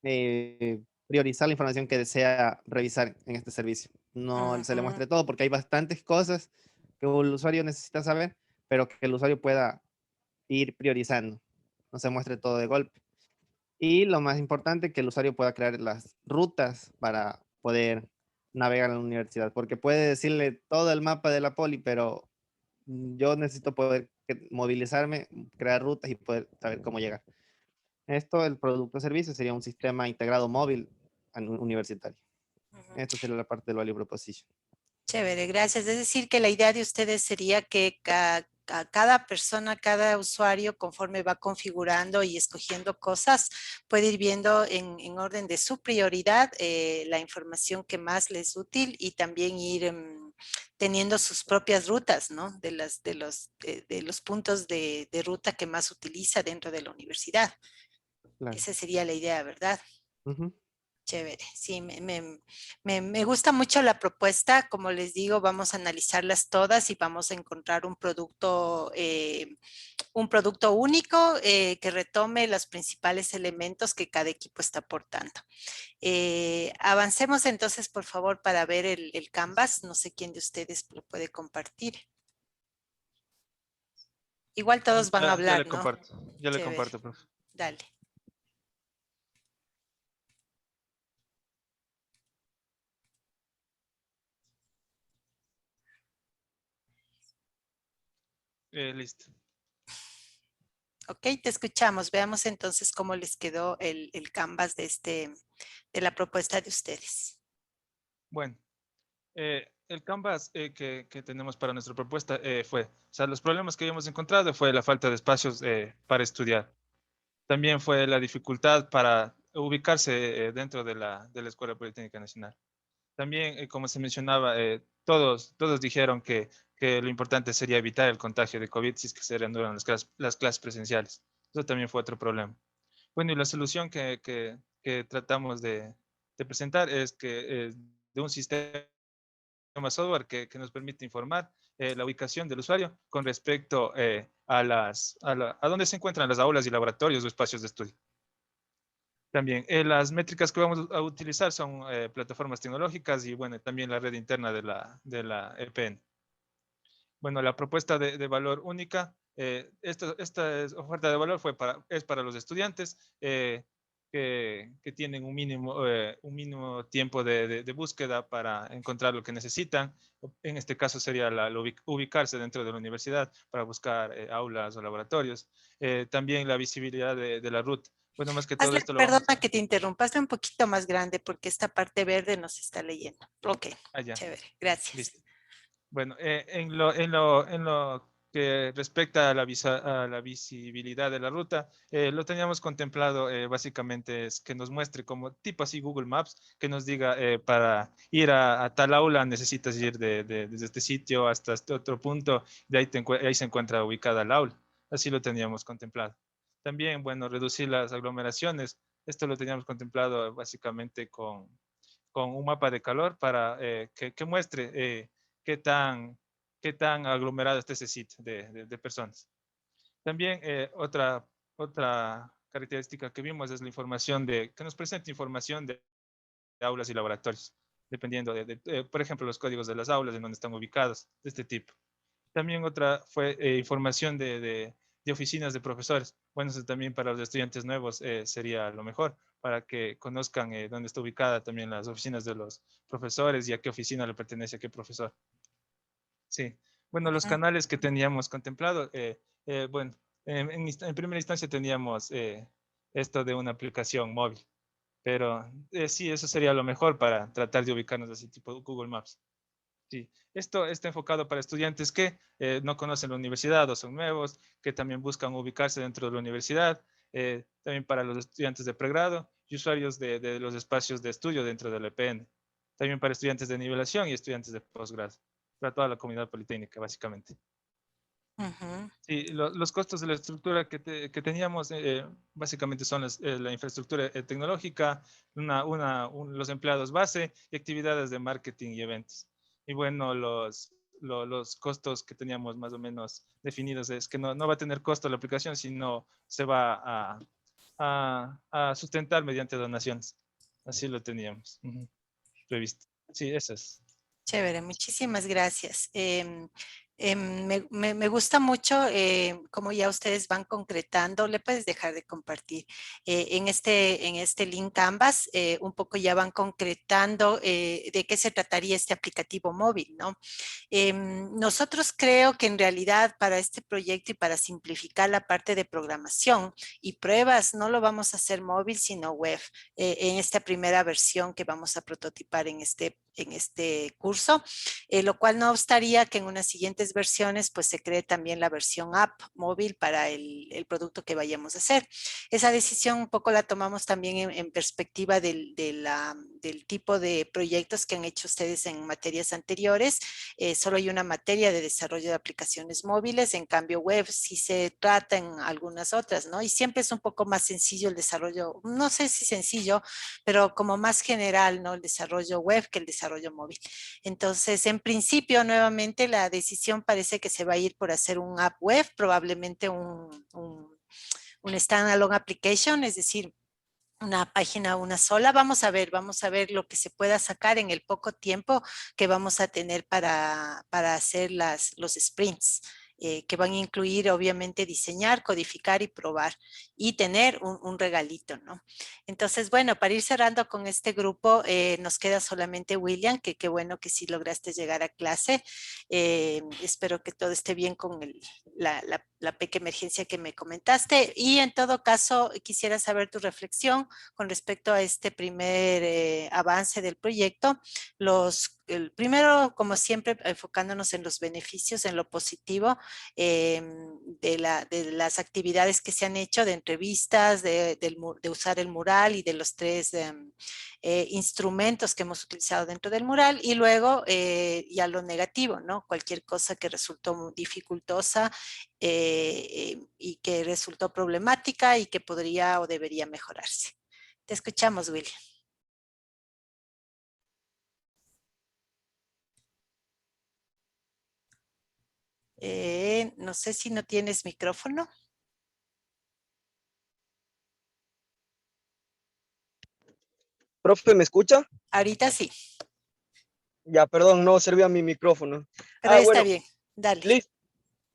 priorizar la información que desea revisar en este servicio. No se le Ujú. muestre todo porque hay bastantes cosas que el usuario necesita saber, pero que el usuario pueda ir priorizando. No se muestre todo de golpe. Y lo más importante, que el usuario pueda crear las rutas para poder navegar en la universidad, porque puede decirle todo el mapa de la poli, pero yo necesito poder movilizarme, crear rutas y poder saber cómo llegar. Esto, el producto servicio, sería un sistema integrado móvil universitario. Ujú. Esto sería la parte del value proposition. Chévere, gracias. Es decir, que la idea de ustedes sería que cada persona, cada usuario, conforme va configurando y escogiendo cosas, puede ir viendo en orden de su prioridad la información que más les es útil y también ir teniendo sus propias rutas, ¿no? De los puntos de ruta que más utiliza dentro de la universidad. Claro. Esa sería la idea, ¿verdad? Ujú. Chévere, sí, me gusta mucho la propuesta. Como les digo, vamos a analizarlas todas y vamos a encontrar un producto único que retome los principales elementos que cada equipo está aportando. Avancemos entonces, por favor, para ver el Canvas. No sé quién de ustedes lo puede compartir. Igual todos van a Ya hablar, le ¿no? comparto, ya le Chévere, comparto, profe. dale. Listo. Ok, te escuchamos. Veamos entonces cómo les quedó el Canvas de la propuesta de ustedes. Bueno, el Canvas que tenemos para nuestra propuesta fue, o sea, los problemas que habíamos encontrado fue la falta de espacios para estudiar. También fue la dificultad para ubicarse dentro de la Escuela Politécnica Nacional. También, como se mencionaba, todos dijeron que lo importante sería evitar el contagio de COVID si es que se reanudan las clases presenciales. Eso también fue otro problema. Bueno, y la solución que tratamos de presentar es que de un sistema software que nos permite informar la ubicación del usuario con respecto a dónde se encuentran las aulas y laboratorios o espacios de estudio. También las métricas que vamos a utilizar son plataformas tecnológicas y bueno, también la red interna de la EPN. Bueno, la propuesta de valor única, esta oferta de valor es para los estudiantes que tienen un mínimo tiempo de búsqueda para encontrar lo que necesitan. En este caso sería ubicarse dentro de la universidad para buscar aulas o laboratorios. También la visibilidad de la ruta. Bueno, más que todo esto lo vamos Perdona que te interrumpa, hazle un poquito más grande porque esta parte verde nos está leyendo. Ok, allá. chévere, gracias. Listo. Bueno, en lo que respecta a a la visibilidad de la ruta, lo teníamos contemplado básicamente es que nos muestre como tipo así Google Maps, que nos diga para ir a tal aula necesitas ir desde este sitio hasta este otro punto, de ahí, ahí se encuentra ubicada el aula. Así lo teníamos contemplado. También, bueno, reducir las aglomeraciones. Esto lo teníamos contemplado básicamente con un mapa de calor para que muestre qué qué tan aglomerado está ese sitio de personas. También otra característica que vimos es la información que nos presenta información de aulas y laboratorios, dependiendo por ejemplo, los códigos de las aulas, en donde están ubicados, de este tipo. También otra fue información de oficinas de profesores. Bueno, eso también para los estudiantes nuevos sería lo mejor, para que conozcan dónde está ubicada también las oficinas de los profesores y a qué oficina le pertenece a qué profesor. Sí. Bueno, los Ujú. canales que teníamos contemplado, bueno, en primera instancia teníamos esto de una aplicación móvil, pero sí, eso sería lo mejor para tratar de ubicarnos así tipo Google Maps. Sí, esto está enfocado para estudiantes que no conocen la universidad o son nuevos, que también buscan ubicarse dentro de la universidad, también para los estudiantes de pregrado y usuarios de los espacios de estudio dentro del EPN, también para estudiantes de nivelación y estudiantes de posgrado, para toda la comunidad politécnica, básicamente. Ujú. Sí, los costos de la estructura que teníamos básicamente son la infraestructura tecnológica, los empleados base y actividades de marketing y eventos. Y bueno, los costos que teníamos más o menos definidos es que no va a tener costo la aplicación, sino se va a sustentar mediante donaciones. Así lo teníamos previsto. Sí, eso es. Chévere, muchísimas gracias. Me gusta mucho cómo ya ustedes van concretando. Le puedes dejar de compartir. En este link Canvas, un poco ya van concretando de qué se trataría este aplicativo móvil, ¿no? Nosotros creo que en realidad para este proyecto y para simplificar la parte de programación y pruebas, no lo vamos a hacer móvil, sino web, en esta primera versión que vamos a prototipar en este curso, lo cual no obstaría que en unas siguientes versiones pues se cree también la versión app móvil para el producto que vayamos a hacer. Esa decisión un poco la tomamos también en perspectiva del tipo de proyectos que han hecho ustedes en materias anteriores. Solo hay una materia de desarrollo de aplicaciones móviles, en cambio web sí se trata en algunas otras, ¿no? Y siempre es un poco más sencillo el desarrollo, no sé si sencillo, pero como más general, ¿no? El desarrollo web que el desarrollo móvil. Entonces, en principio, nuevamente, la decisión parece que se va a ir por hacer un app web, probablemente un standalone application, es decir, una página una sola. Vamos a ver lo que se pueda sacar en el poco tiempo que vamos a tener para hacer los sprints. Que van a incluir obviamente diseñar, codificar y probar y tener un regalito, ¿no? Entonces, bueno, para ir cerrando con este grupo, nos queda solamente William, que qué bueno que sí lograste llegar a clase. Espero que todo esté bien con la pequeña emergencia que me comentaste y en todo caso quisiera saber tu reflexión con respecto a este primer avance del proyecto. El primero, como siempre, enfocándonos en los beneficios, en lo positivo de las actividades que se han hecho, de entrevistas, de usar el mural y de los tres instrumentos que hemos utilizado dentro del mural, y luego ya lo negativo, ¿no? Cualquier cosa que resultó dificultosa y que resultó problemática y que podría o debería mejorarse. Te escuchamos, William. No sé si no tienes micrófono. Profe, ¿me escucha? Ahorita sí, Ya, perdón, no servía mi micrófono. pero está Bueno, bien. Dale. listo,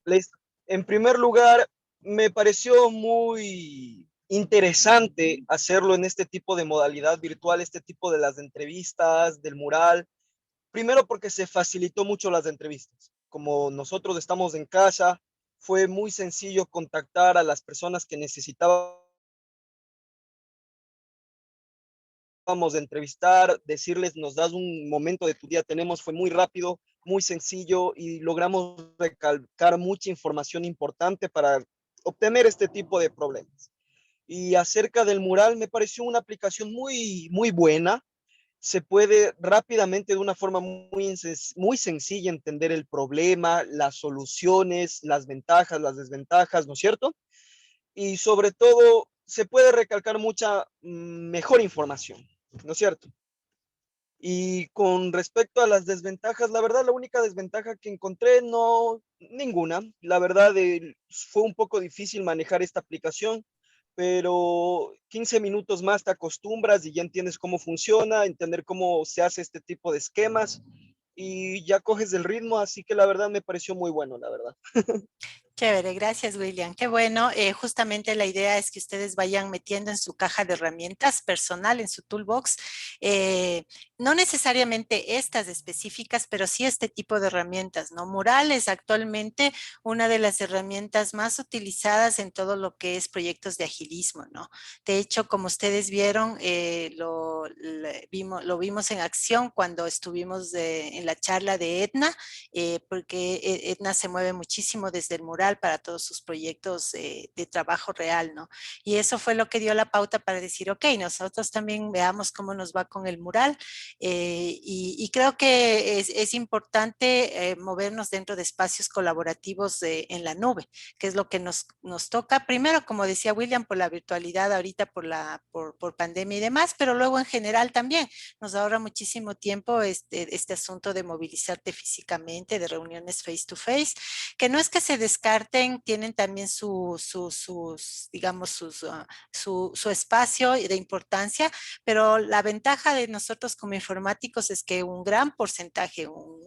listo. En primer lugar, me pareció muy interesante hacerlo en este tipo de modalidad virtual, este tipo de las entrevistas, del mural. Primero porque se facilitó mucho las entrevistas. Como nosotros estamos en casa, fue muy sencillo contactar a las personas que necesitábamos de entrevistar, decirles, nos das un momento de tu día, fue muy rápido, muy sencillo y logramos recalcar mucha información importante para obtener este tipo de problemas. Y acerca del mural, me pareció una aplicación muy buena. Se puede rápidamente, de una forma muy sencilla, entender el problema, las soluciones, las ventajas, las desventajas, ¿no es cierto? Y sobre todo, se puede recalcar mucha mejor información, ¿no es cierto? Y con respecto a las desventajas, la verdad, la única desventaja que encontré, no, ninguna. La verdad, fue un poco difícil manejar esta aplicación, pero 15 minutos más te acostumbras y ya entiendes cómo funciona, entender cómo se hace este tipo de esquemas y ya coges el ritmo, así que la verdad me pareció muy bueno, la verdad. Chévere, gracias William. Qué bueno. Justamente la idea es que ustedes vayan metiendo en su caja de herramientas personal, en su toolbox, no necesariamente estas específicas, pero sí este tipo de herramientas, ¿no? Mural es actualmente una de las herramientas más utilizadas en todo lo que es proyectos de agilismo, ¿no? De hecho, como ustedes vieron, lo vimos en acción cuando estuvimos en la charla de Edna, porque Edna se mueve muchísimo desde el mural virtual para todos sus proyectos de trabajo real, ¿no? Y eso fue lo que dio la pauta para decir, ok, nosotros también veamos cómo nos va con el mural. Y creo que es importante movernos dentro de espacios colaborativos en la nube, que es lo que nos toca. Primero, como decía William, por la virtualidad ahorita, por pandemia y demás, pero luego en general también nos ahorra muchísimo tiempo este asunto de movilizarte físicamente, de reuniones face to face, que no es que se descarten, tienen también digamos, su espacio de importancia, pero la ventaja de nosotros como informáticos es que un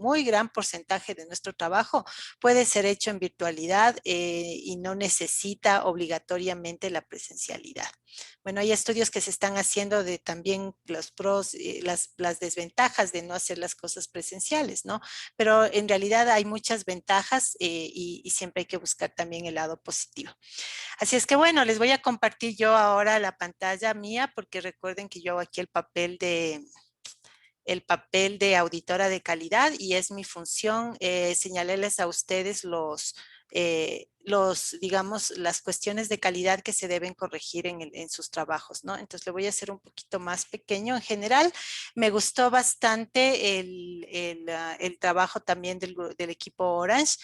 muy gran porcentaje de nuestro trabajo puede ser hecho en virtualidad y no necesita obligatoriamente la presencialidad. Bueno, hay estudios que se están haciendo de también los pros, las desventajas de no hacer las cosas presenciales, ¿no? Pero en realidad hay muchas ventajas y siempre hay que buscar también el lado positivo. Así es que bueno, les voy a compartir yo ahora la pantalla mía porque recuerden que yo hago aquí el papel de auditora de calidad y es mi función señalarles a ustedes digamos, las cuestiones de calidad que se deben corregir en sus trabajos, ¿no? Entonces le voy a hacer un poquito más pequeño. En general, me gustó bastante el trabajo también del equipo Orange.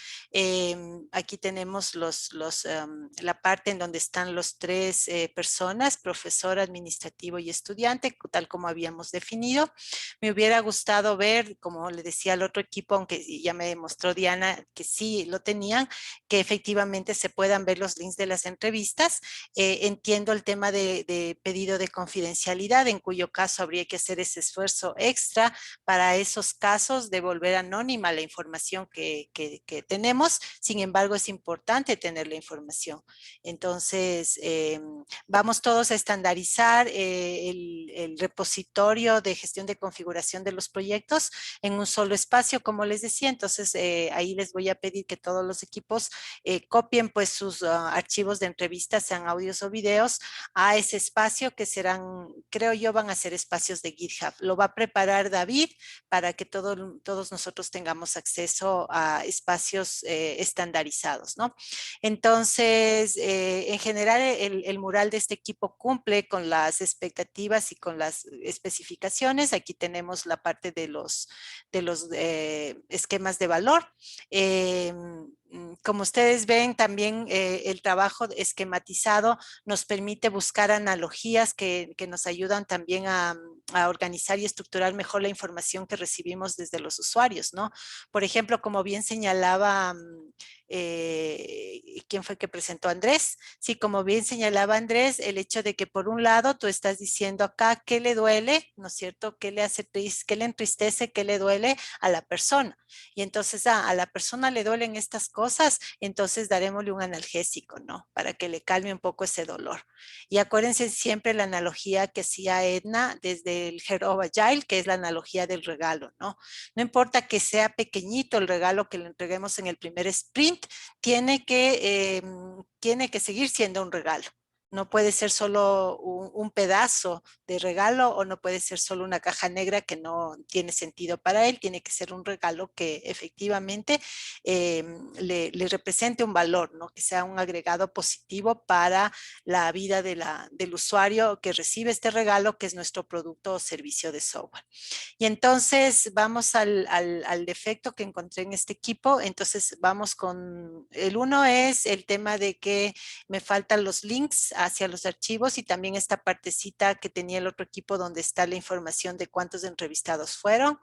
Aquí tenemos la parte en donde están los tres personas, profesor, administrativo y estudiante, tal como habíamos definido. Me hubiera gustado ver, como le decía al otro equipo, aunque ya me demostró Diana que sí lo tenían, que efectivamente se puedan ver los links de las entrevistas. Entiendo el tema de pedido de confidencialidad, en cuyo caso habría que hacer ese esfuerzo extra para esos casos de volver anónima la información que tenemos. Sin embargo, es importante tener la información. Entonces, vamos todos a estandarizar el repositorio de gestión de configuración de los proyectos en un solo espacio, como les decía. Entonces, ahí les voy a pedir que todos los equipos copien pues sus archivos de entrevistas, sean audios o videos, a ese espacio que serán, creo yo, van a ser espacios de GitHub. Lo va a preparar David para que todos nosotros tengamos acceso a espacios estandarizados, ¿no? Entonces, en general, el mural de este equipo cumple con las expectativas y con las especificaciones. Aquí tenemos la parte de los esquemas de valor. Como ustedes ven, también el trabajo esquematizado nos permite buscar analogías que nos ayudan también a organizar y estructurar mejor la información que recibimos desde los usuarios, ¿no? Por ejemplo, como bien señalaba, ¿quién fue que presentó? Andrés. Sí, como bien señalaba Andrés, el hecho de que por un lado tú estás diciendo acá qué le duele, ¿no es cierto? ¿Qué le hace triste, qué le entristece, qué le duele a la persona? Y entonces a la persona le duelen estas cosas, entonces darémosle un analgésico, ¿no? Para que le calme un poco ese dolor. Y acuérdense siempre la analogía que hacía Edna desde el Heart of Agile, que es la analogía del regalo, ¿no? No importa que sea pequeñito el regalo que le entreguemos en el primer sprint, tiene que seguir siendo un regalo. No puede ser solo un pedazo de regalo o no puede ser solo una caja negra que no tiene sentido para él. Tiene que ser un regalo que efectivamente le represente un valor, ¿no? Que sea un agregado positivo para la vida del usuario que recibe este regalo, que es nuestro producto o servicio de software. Y entonces vamos al defecto que encontré en este equipo. Entonces vamos con el uno, es el tema de que me faltan los links hacia los archivos y también esta partecita que tenía el otro equipo donde está la información de cuántos entrevistados fueron.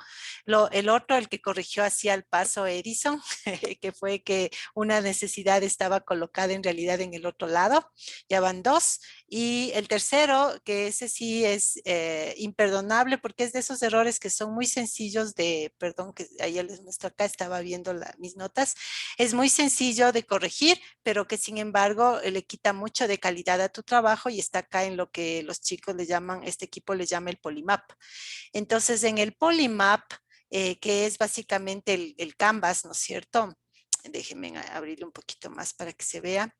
El otro, el que corrigió hacia el paso Edison, que fue que una necesidad estaba colocada en realidad en el otro lado. Ya van dos. Y el tercero, que ese sí es imperdonable porque es de esos errores que son muy sencillos de, perdón, que ayer les muestro acá, estaba viendo mis notas, es muy sencillo de corregir, pero que sin embargo le quita mucho de calidad a tu trabajo y está acá en lo que los chicos le llaman, este equipo le llama el Polymap. Entonces en el Polymap, que es básicamente el Canvas, ¿no es cierto? Déjenme abrirlo un poquito más para que se vea.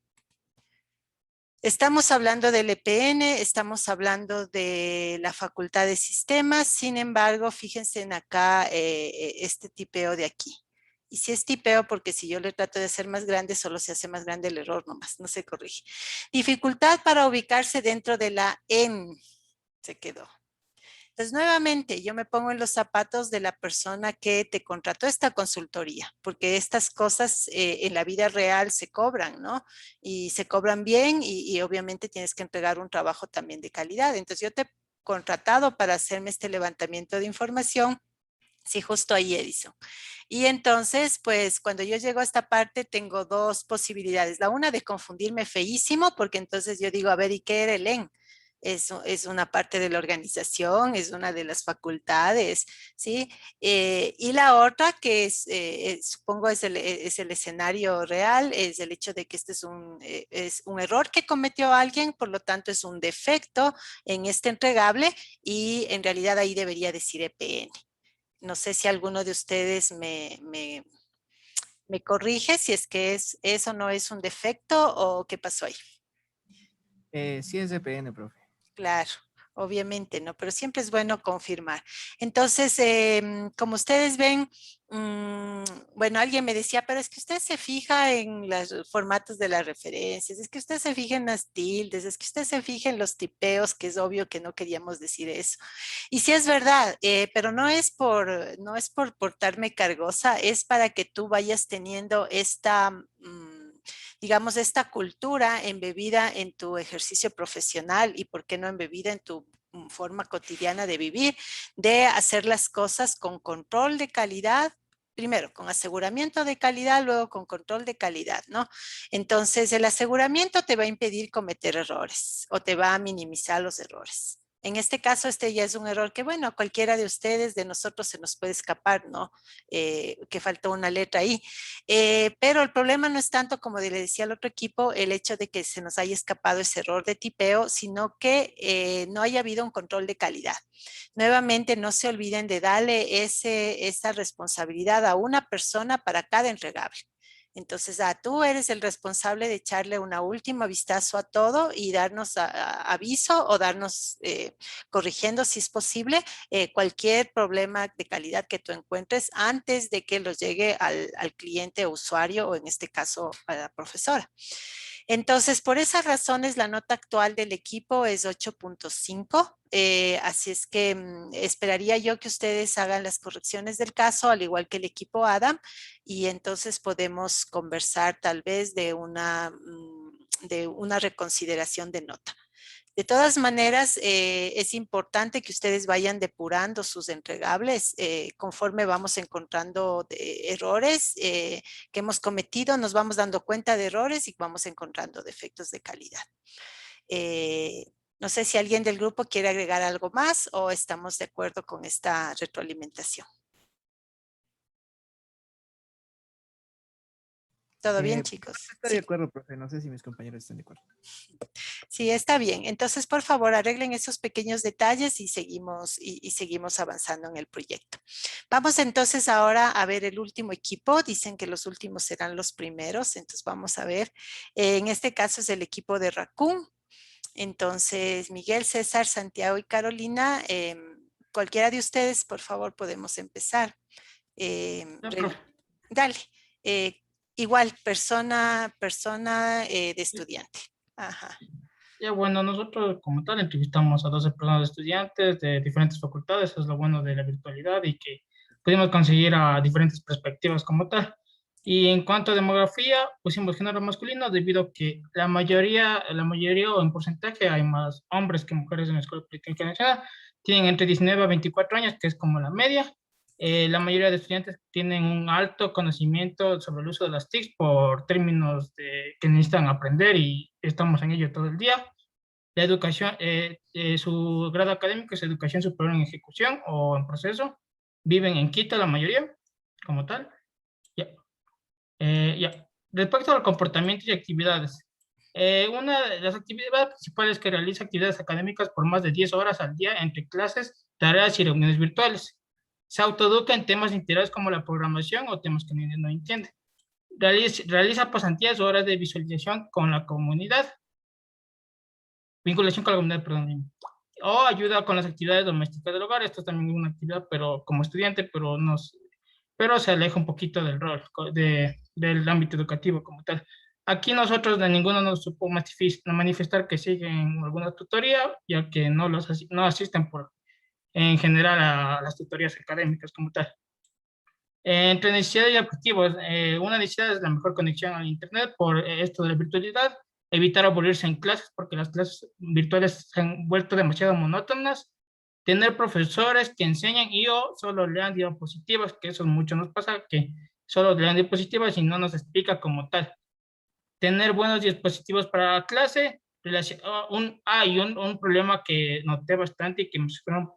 Estamos hablando del EPN, estamos hablando de la Facultad de Sistemas, sin embargo, fíjense en acá este tipeo de aquí. Y si es tipeo, porque si yo le trato de hacer más grande, solo se hace más grande el error nomás, no se corrige. Dificultad para ubicarse dentro de la en. Se quedó. Entonces, nuevamente, yo me pongo en los zapatos de la persona que te contrató esta consultoría, porque estas cosas en la vida real se cobran, ¿no? Y se cobran bien y obviamente tienes que entregar un trabajo también de calidad. Entonces, yo te he contratado para hacerme este levantamiento de información. Sí, justo ahí, Edison. Y entonces, pues cuando yo llego a esta parte, tengo dos posibilidades. La una de confundirme feísimo, porque entonces yo digo, a ver, ¿y qué era el EN? Es una parte de la organización, es una de las facultades, ¿sí? Y la otra, que supongo es el escenario real, es el hecho de que este es un error que cometió alguien, por lo tanto es un defecto en este entregable y en realidad ahí debería decir EPN. No sé si alguno de ustedes me corrige si es que eso no es un defecto o qué pasó ahí. Sí es DPN, profe. Claro, obviamente, ¿no? Pero siempre es bueno confirmar. Entonces, como ustedes ven, bueno, alguien me decía, pero es que usted se fija en los formatos de las referencias, es que usted se fija en las tildes, es que usted se fija en los tipeos, que es obvio que no queríamos decir eso. Y sí es verdad, pero no es por portarme cargosa, es para que tú vayas teniendo esta digamos, esta cultura embebida en tu ejercicio profesional y por qué no embebida en tu forma cotidiana de vivir, de hacer las cosas con control de calidad, primero con aseguramiento de calidad, luego con control de calidad, ¿no? Entonces, el aseguramiento te va a impedir cometer errores o te va a minimizar los errores. En este caso, este ya es un error que, bueno, a cualquiera de ustedes, de nosotros se nos puede escapar, ¿no? Que faltó una letra ahí. Pero el problema no es tanto, como le decía al otro equipo, el hecho de que se nos haya escapado ese error de tipeo, sino que no haya habido un control de calidad. Nuevamente, no se olviden de darle esa responsabilidad a una persona para cada entregable. Entonces, tú eres el responsable de echarle una última vistazo a todo y darnos aviso o darnos, corrigiendo si es posible, cualquier problema de calidad que tú encuentres antes de que los llegue al cliente o usuario o en este caso a la profesora. Entonces, por esas razones, la nota actual del equipo es 8.5. Así es que esperaría yo que ustedes hagan las correcciones del caso, al igual que el equipo Adam, y entonces podemos conversar tal vez de una reconsideración de nota. De todas maneras, es importante que ustedes vayan depurando sus entregables conforme vamos encontrando errores que hemos cometido, nos vamos dando cuenta de errores y vamos encontrando defectos de calidad. No sé si alguien del grupo quiere agregar algo más o estamos de acuerdo con esta retroalimentación. ¿Todo bien, chicos? Estoy de acuerdo, profe. No sé si mis compañeros están de acuerdo. Sí, está bien. Entonces, por favor, arreglen esos pequeños detalles y seguimos avanzando en el proyecto. Vamos entonces ahora a ver el último equipo. Dicen que los últimos serán los primeros. Entonces, vamos a ver. En este caso es el equipo de Raccoon. Entonces, Miguel, César, Santiago y Carolina, cualquiera de ustedes, por favor, podemos empezar. Dale. Igual, persona de estudiante. Ajá. Ya bueno, nosotros como tal entrevistamos a 12 personas de estudiantes de diferentes facultades, eso es lo bueno de la virtualidad y que pudimos conseguir a diferentes perspectivas como tal. Y en cuanto a demografía, pusimos género masculino debido a que la mayoría o en porcentaje hay más hombres que mujeres en la Escuela Politécnica Nacional, tienen entre 19 a 24 años, que es como la media. La mayoría de estudiantes tienen un alto conocimiento sobre el uso de las TICs por términos que necesitan aprender y estamos en ello todo el día. La educación, su grado académico es educación superior en ejecución o en proceso. Viven en Quito la mayoría, como tal. Ya. Respecto al comportamiento y actividades, una de las actividades principales es que realiza actividades académicas por más de 10 horas al día entre clases, tareas y reuniones virtuales. Se autoeduca en temas de interés como la programación o temas que no entiende. Realiza pasantías o horas de visualización con la comunidad. Vinculación con la comunidad, perdón. O ayuda con las actividades domésticas del hogar. Esto también es una actividad, pero como estudiante, pero pero se aleja un poquito del rol del ámbito educativo como tal. Aquí nosotros de ninguno nos supo manifestar que siguen alguna tutoría, ya que no asisten en general a las tutorías académicas como tal. Entre necesidad y objetivos, una necesidad es la mejor conexión al Internet por esto de la virtualidad, evitar aburrirse en clases porque las clases virtuales se han vuelto demasiado monótonas, tener profesores que enseñen y o solo lean diapositivas, que eso mucho nos pasa, que solo lean diapositivas y no nos explica como tal. Tener buenos dispositivos para la clase, un problema que noté bastante y que me supieron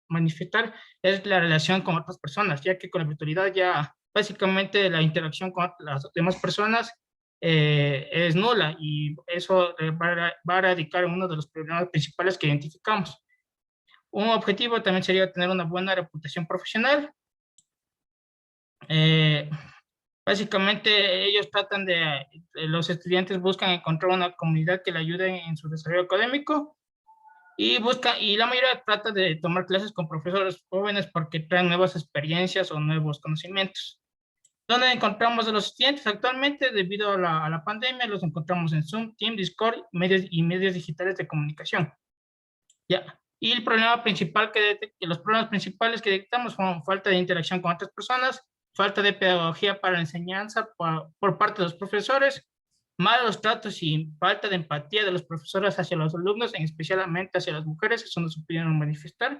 manifestar es la relación con otras personas, ya que con la virtualidad ya básicamente la interacción con las demás personas es nula y eso va a radicar en uno de los problemas principales que identificamos. Un objetivo también sería tener una buena reputación profesional. Básicamente ellos tratan los estudiantes buscan encontrar una comunidad que le ayude en su desarrollo académico y la mayoría trata de tomar clases con profesores jóvenes porque traen nuevas experiencias o nuevos conocimientos. ¿Dónde encontramos a los estudiantes actualmente? Debido a la pandemia, los encontramos en Zoom, Teams, Discord medios digitales de comunicación. Ya. Y el problema principal los problemas principales que detectamos fueron falta de interacción con otras personas, falta de pedagogía para la enseñanza por parte de los profesores, malos tratos y falta de empatía de los profesores hacia los alumnos, especialmente hacia las mujeres, eso nos pudieron manifestar.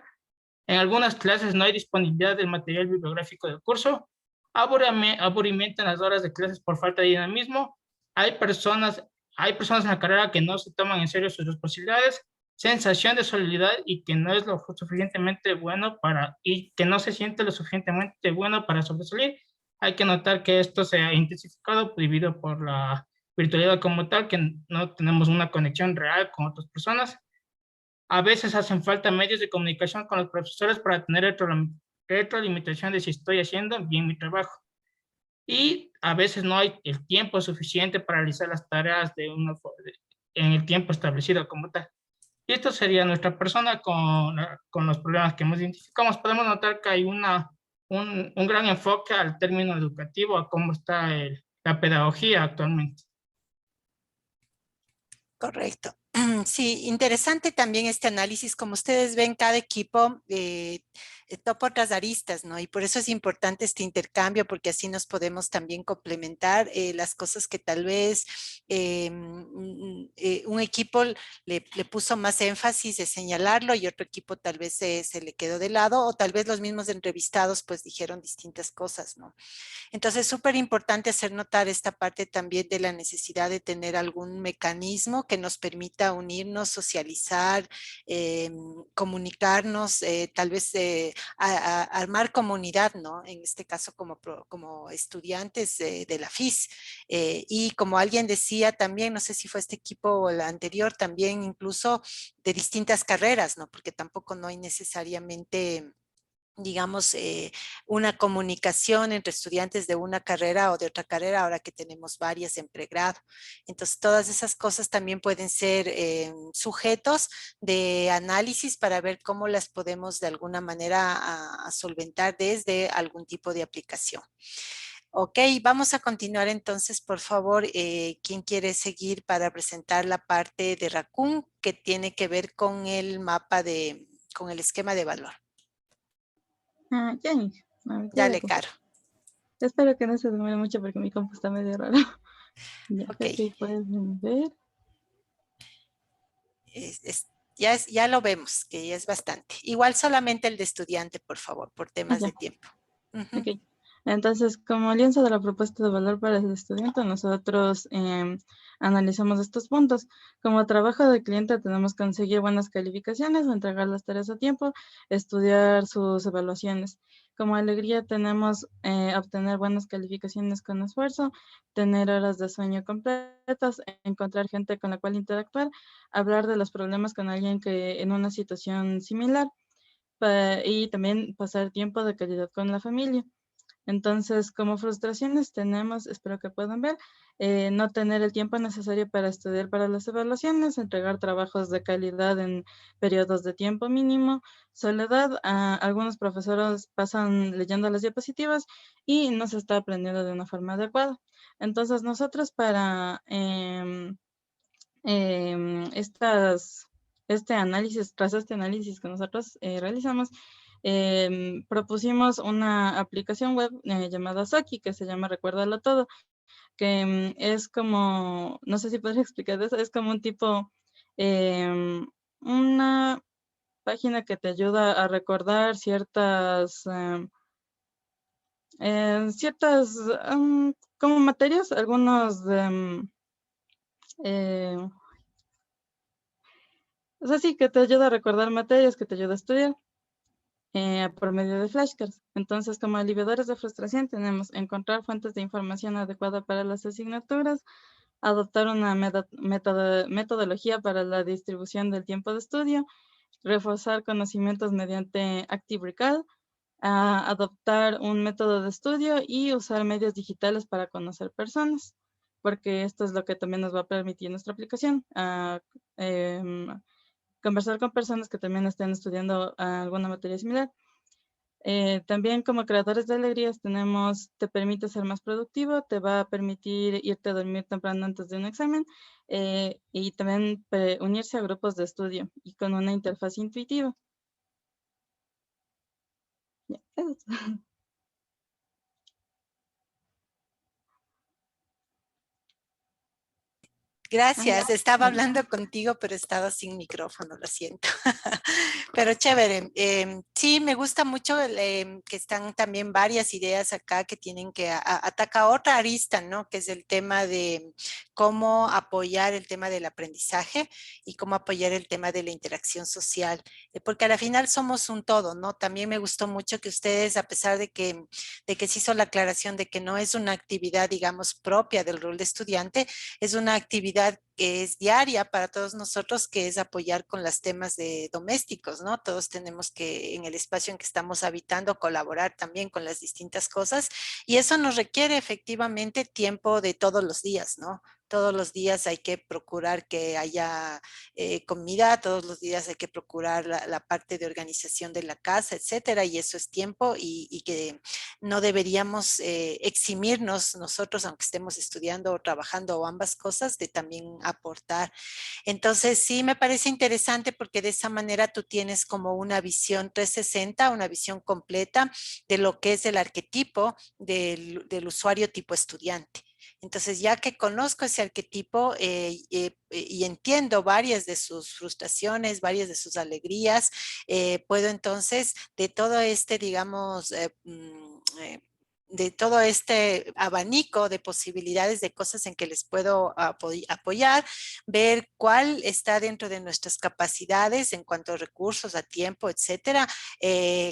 En algunas clases no hay disponibilidad del material bibliográfico del curso, aburrimiento en las horas de clases por falta de dinamismo, hay personas en la carrera que no se toman en serio sus responsabilidades, sensación de soledad y que no es lo suficientemente bueno y que no se siente lo suficientemente bueno para sobresalir. Hay que notar que esto se ha intensificado debido por la virtualidad como tal, que no tenemos una conexión real con otras personas. A veces hacen falta medios de comunicación con los profesores para tener retroalimentación de si estoy haciendo bien mi trabajo. Y a veces no hay el tiempo suficiente para realizar las tareas en el tiempo establecido como tal. Y esto sería nuestra persona con los problemas que hemos identificado. Podemos notar que hay un gran enfoque al término educativo, a cómo está la pedagogía actualmente. Correcto. Sí, interesante también este análisis. Como ustedes ven, cada equipo topa otras aristas, ¿no? Y por eso es importante este intercambio, porque así nos podemos también complementar las cosas que tal vez un equipo le puso más énfasis de señalarlo y otro equipo tal vez se le quedó de lado, o tal vez los mismos entrevistados pues dijeron distintas cosas, ¿no? Entonces, es súper importante hacer notar esta parte también de la necesidad de tener algún mecanismo que nos permita unirnos, socializar, comunicarnos, tal vez armar comunidad, ¿no? En este caso como estudiantes de la FIS. Y como alguien decía también, no sé si fue este equipo o el anterior, también incluso de distintas carreras, ¿no? Porque tampoco no hay necesariamente digamos, una comunicación entre estudiantes de una carrera o de otra carrera, ahora que tenemos varias en pregrado. Entonces, todas esas cosas también pueden ser sujetos de análisis para ver cómo las podemos de alguna manera a solventar desde algún tipo de aplicación. Ok, vamos a continuar entonces, por favor, ¿quién quiere seguir para presentar la parte de Raccoon que tiene que ver con el mapa con el esquema de valor? Jenny. Dale, Caro. Espero que no se demore mucho porque mi compu está medio raro. Ya, okay. Aquí pueden ver. Ya lo vemos, que ya es bastante. Igual solamente el de estudiante, por favor, por temas de tiempo. Okay. Entonces, como alianza de la propuesta de valor para el estudiante, nosotros analizamos estos puntos. Como trabajo de cliente tenemos que conseguir buenas calificaciones, entregar las tareas a tiempo, estudiar sus evaluaciones. Como alegría tenemos obtener buenas calificaciones con esfuerzo, tener horas de sueño completas, encontrar gente con la cual interactuar, hablar de los problemas con alguien que en una situación similar y también pasar tiempo de calidad con la familia. Entonces, como frustraciones tenemos, espero que puedan ver, no tener el tiempo necesario para estudiar para las evaluaciones, entregar trabajos de calidad en periodos de tiempo mínimo, soledad, algunos profesores pasan leyendo las diapositivas y no se está aprendiendo de una forma adecuada. Entonces, nosotros para este análisis, tras este análisis que nosotros realizamos, propusimos una aplicación web llamada Saki, que se llama Recuérdalo Todo, que es como, no sé si podría explicar eso, es como un tipo, una página que te ayuda a recordar ciertas como materias, algunos o sea, sí, que te ayuda a recordar materias, que te ayuda a estudiar por medio de flashcards. Entonces, como aliviadores de frustración, tenemos encontrar fuentes de información adecuada para las asignaturas, adoptar una metodología para la distribución del tiempo de estudio, reforzar conocimientos mediante Active Recall, adoptar un método de estudio y usar medios digitales para conocer personas, porque esto es lo que también nos va a permitir nuestra aplicación. Conversar con personas que también estén estudiando alguna materia similar. También como creadores de alegrías te permite ser más productivo, te va a permitir irte a dormir temprano antes de un examen y también unirse a grupos de estudio y con una interfaz intuitiva. Ya, eso es. Gracias, estaba hablando contigo, pero estaba sin micrófono, lo siento. Pero chévere. Sí, me gusta mucho que están también varias ideas acá que tienen que atacar otra arista, ¿no? Que es el tema de cómo apoyar el tema del aprendizaje y cómo apoyar el tema de la interacción social, porque al final somos un todo, ¿no? También me gustó mucho que ustedes, a pesar de que se hizo la aclaración de que no es una actividad, digamos, propia del rol de estudiante, es una actividad que es diaria para todos nosotros, que es apoyar con los temas de domésticos, ¿no? Todos tenemos que, en el espacio en que estamos habitando, colaborar también con las distintas cosas y eso nos requiere efectivamente tiempo de todos los días, ¿no? Todos los días hay que procurar que haya comida, todos los días hay que procurar la parte de organización de la casa, etcétera, y eso es tiempo y que no deberíamos eximirnos nosotros, aunque estemos estudiando o trabajando o ambas cosas, de también aportar. Entonces, sí me parece interesante porque de esa manera tú tienes como una visión 360, una visión completa de lo que es el arquetipo del usuario tipo estudiante. Entonces, ya que conozco ese arquetipo y entiendo varias de sus frustraciones, varias de sus alegrías, puedo entonces de todo este, digamos, de todo este abanico de posibilidades de cosas en que les puedo apoyar, ver cuál está dentro de nuestras capacidades en cuanto a recursos, a tiempo, etcétera,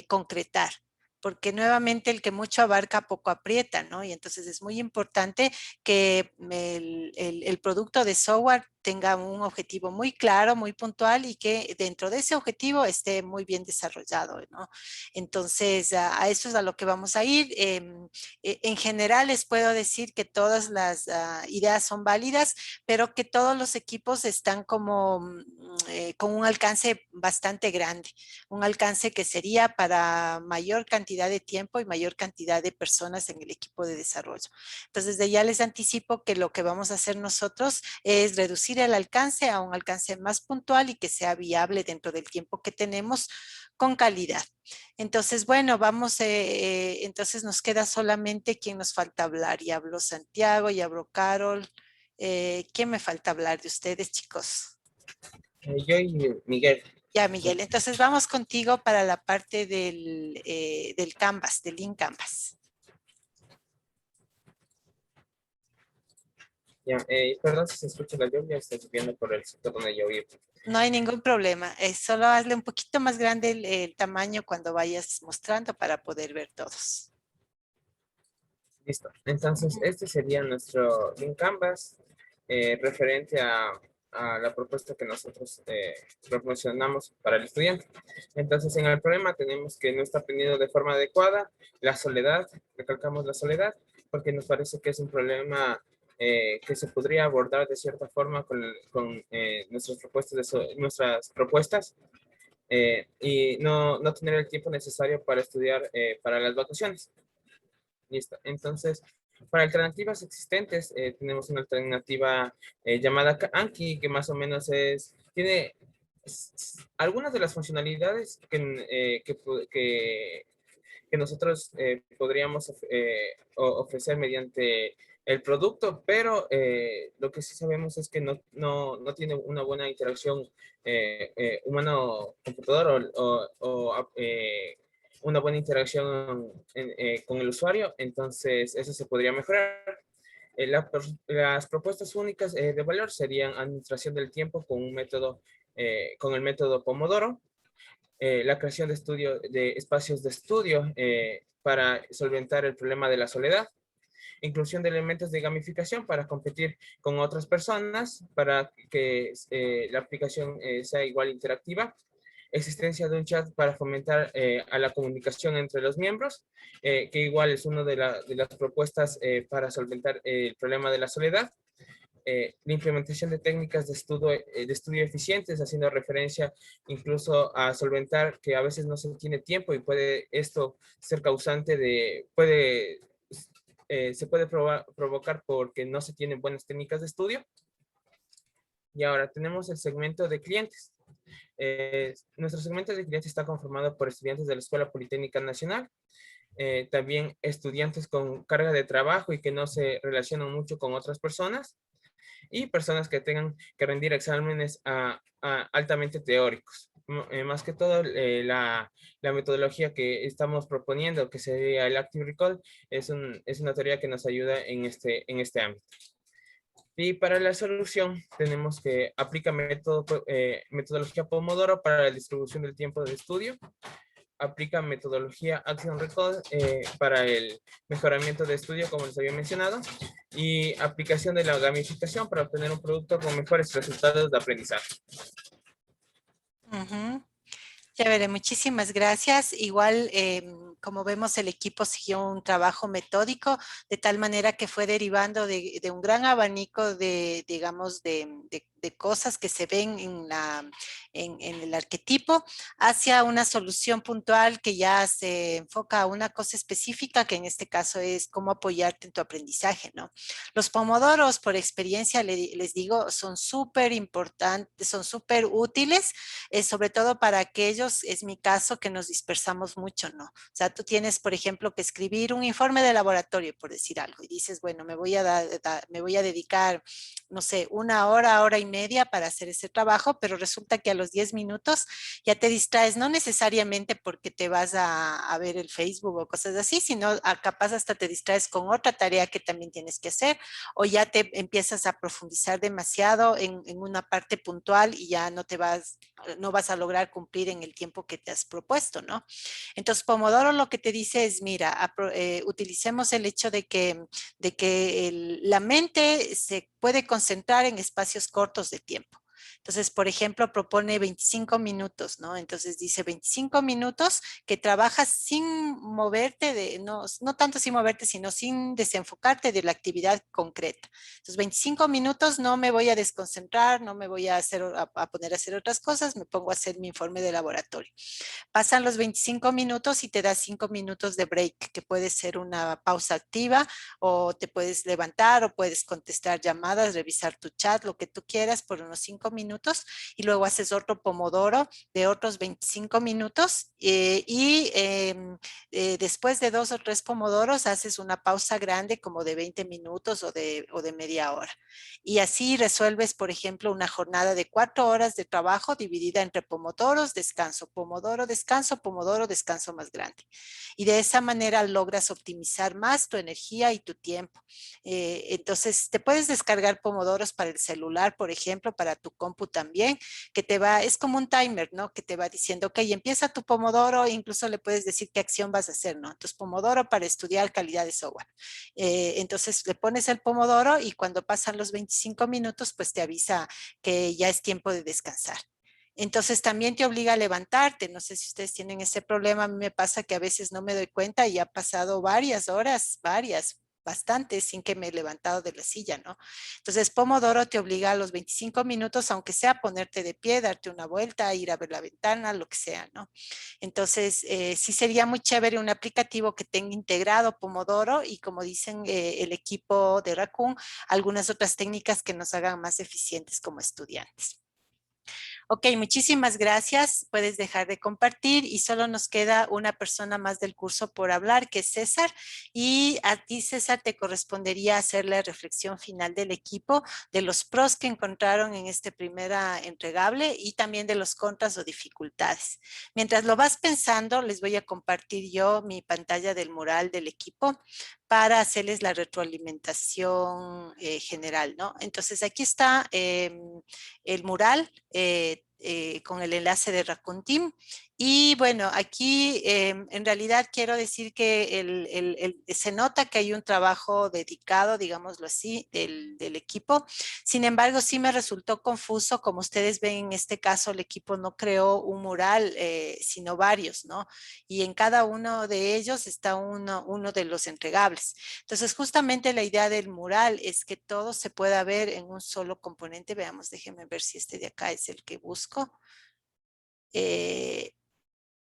concretar. Porque nuevamente el que mucho abarca poco aprieta, ¿no? Y entonces es muy importante que el producto de software tenga un objetivo muy claro, muy puntual y que dentro de ese objetivo esté muy bien desarrollado, ¿no? Entonces, a eso es a lo que vamos a ir. En general, les puedo decir que todas las ideas son válidas, pero que todos los equipos están como con un alcance bastante grande, un alcance que sería para mayor cantidad de tiempo y mayor cantidad de personas en el equipo de desarrollo. Entonces, desde ya les anticipo que lo que vamos a hacer nosotros es reducir el alcance a un alcance más puntual y que sea viable dentro del tiempo que tenemos con calidad. Entonces, bueno, vamos, entonces nos queda solamente quién nos falta hablar. Ya habló Santiago, ya habló Carol. ¿Quién me falta hablar de ustedes, chicos? Yo y Miguel. Ya, Miguel. Entonces vamos contigo para la parte del Canvas, del Link Canvas. Ya, perdón si se escucha la lluvia, estoy subiendo por el sector donde yo vivo. No hay ningún problema. Solo hazle un poquito más grande el tamaño cuando vayas mostrando para poder ver todos. Listo. Entonces, este sería nuestro Link Canvas referente a a la propuesta que nosotros proporcionamos para el estudiante. Entonces, en el problema tenemos que no está aprendiendo de forma adecuada, la soledad, recalcamos la soledad, porque nos parece que es un problema que se podría abordar de cierta forma con nuestras propuestas y no tener el tiempo necesario para estudiar para las vacaciones. Listo. Entonces, para alternativas existentes, tenemos una alternativa llamada Anki, que más o menos tiene algunas de las funcionalidades que nosotros podríamos ofrecer mediante el producto, pero lo que sí sabemos es que no tiene una buena interacción humano-computador una buena interacción con el usuario, entonces eso se podría mejorar. Las propuestas únicas de valor serían administración del tiempo con el método Pomodoro, la creación de espacios de estudio para solventar el problema de la soledad, inclusión de elementos de gamificación para competir con otras personas, para que la aplicación sea igual interactiva, existencia de un chat para fomentar a la comunicación entre los miembros, que igual es una de las propuestas para solventar el problema de la soledad, la implementación de técnicas de estudio eficientes, haciendo referencia incluso a solventar que a veces no se tiene tiempo y puede esto ser causante se puede provocar porque no se tienen buenas técnicas de estudio. Y ahora tenemos el segmento de clientes. Nuestro segmento de clientes está conformado por estudiantes de la Escuela Politécnica Nacional, también estudiantes con carga de trabajo y que no se relacionan mucho con otras personas, y personas que tengan que rendir exámenes altamente teóricos. Más que todo, la metodología que estamos proponiendo, que sería el Active Recall, es una teoría que nos ayuda en este ámbito. Y para la solución tenemos que aplica metodología Pomodoro para la distribución del tiempo de estudio, aplica metodología Action Recall para el mejoramiento de estudio, como les había mencionado, y aplicación de la gamificación para obtener un producto con mejores resultados de aprendizaje. Chévere, muchísimas gracias. Igual, como vemos, el equipo siguió un trabajo metódico de tal manera que fue derivando de un gran abanico digamos, de cosas que se ven en el arquetipo hacia una solución puntual que ya se enfoca a una cosa específica, que en este caso es cómo apoyarte en tu aprendizaje, ¿no? Los pomodoros, por experiencia, les digo, son súper importantes, son súper útiles, sobre todo para aquellos, es mi caso, que nos dispersamos mucho, ¿no? O sea, tú tienes, por ejemplo, que escribir un informe de laboratorio, por decir algo, y dices, bueno, me voy a dedicar, no sé, una hora y media para hacer ese trabajo, pero resulta que a los 10 minutos ya te distraes, no necesariamente porque te vas a ver el Facebook o cosas así, sino capaz hasta te distraes con otra tarea que también tienes que hacer, o ya te empiezas a profundizar demasiado en una parte puntual y ya no vas a lograr cumplir en el tiempo que te has propuesto, ¿no? Entonces, Pomodoro lo que te dice es, mira, utilicemos el hecho de que la mente se puede concentrar en espacios cortos de tiempo. Entonces, por ejemplo, propone 25 minutos, ¿no? Entonces dice 25 minutos que trabajas sin moverte, no tanto sin moverte, sino sin desenfocarte de la actividad concreta. Entonces, 25 minutos no me voy a desconcentrar, no me voy a poner a hacer otras cosas, me pongo a hacer mi informe de laboratorio. Pasan los 25 minutos y te das 5 minutos de break, que puede ser una pausa activa, o te puedes levantar o puedes contestar llamadas, revisar tu chat, lo que tú quieras por unos 5 minutos, y luego haces otro pomodoro de otros 25 minutos después de 2 o 3 pomodoros haces una pausa grande como de 20 minutos o de media hora. Y así resuelves, por ejemplo, una jornada de 4 horas de trabajo dividida entre pomodoros, descanso, pomodoro, descanso más grande. Y de esa manera logras optimizar más tu energía y tu tiempo. Entonces, te puedes descargar pomodoros para el celular, por ejemplo, para tu compu también, que te va, es como un timer, ¿no? Que te va diciendo, ok, empieza tu Pomodoro, incluso le puedes decir qué acción vas a hacer, ¿no? Entonces, Pomodoro para estudiar calidad de software. Entonces, le pones el Pomodoro y cuando pasan los 25 minutos, pues te avisa que ya es tiempo de descansar. Entonces también te obliga a levantarte. No sé si ustedes tienen ese problema. A mí me pasa que a veces no me doy cuenta y ha pasado varias horas, bastante, sin que me he levantado de la silla, ¿no? Entonces Pomodoro te obliga a los 25 minutos, aunque sea ponerte de pie, darte una vuelta, ir a ver la ventana, lo que sea, ¿no? Entonces sí sería muy chévere un aplicativo que tenga integrado Pomodoro y, como dicen el equipo de Raccoon, algunas otras técnicas que nos hagan más eficientes como estudiantes. Ok, muchísimas gracias. Puedes dejar de compartir y solo nos queda una persona más del curso por hablar, que es César. Y a ti, César, te correspondería hacer la reflexión final del equipo de los pros que encontraron en este primera entregable y también de los contras o dificultades. Mientras lo vas pensando, les voy a compartir yo mi pantalla del mural del equipo para hacerles la retroalimentación general, ¿no? Entonces, aquí está el mural con el enlace de Raccoon Team. Y bueno, aquí en realidad quiero decir que se nota que hay un trabajo dedicado, digámoslo así, del equipo. Sin embargo, sí me resultó confuso. Como ustedes ven, en este caso el equipo no creó un mural, sino varios, ¿no? Y en cada uno de ellos está uno de los entregables. Entonces, justamente la idea del mural es que todo se pueda ver en un solo componente. Veamos, déjenme ver si este de acá es el que busco.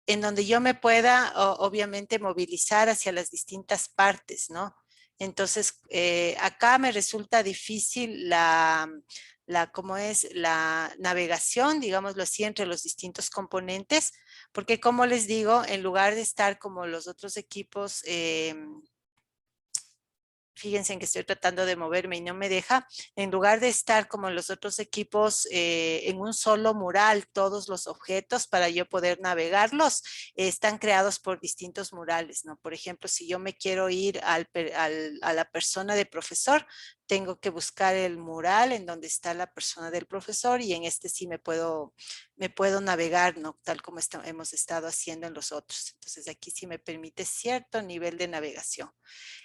En donde yo me pueda, obviamente, movilizar hacia las distintas partes, ¿no? Entonces, acá me resulta difícil ¿cómo es? La navegación, digámoslo así, entre los distintos componentes, porque, como les digo, en lugar de estar como los otros equipos, fíjense en que estoy tratando de moverme y no me deja, en lugar de estar como los otros equipos en un solo mural, todos los objetos para yo poder navegarlos, están creados por distintos murales, ¿no? Por ejemplo, si yo me quiero ir a la persona de profesor, tengo que buscar el mural en donde está la persona del profesor y en este sí me puedo navegar, ¿no? Tal como hemos estado haciendo en los otros. Entonces aquí sí me permite cierto nivel de navegación.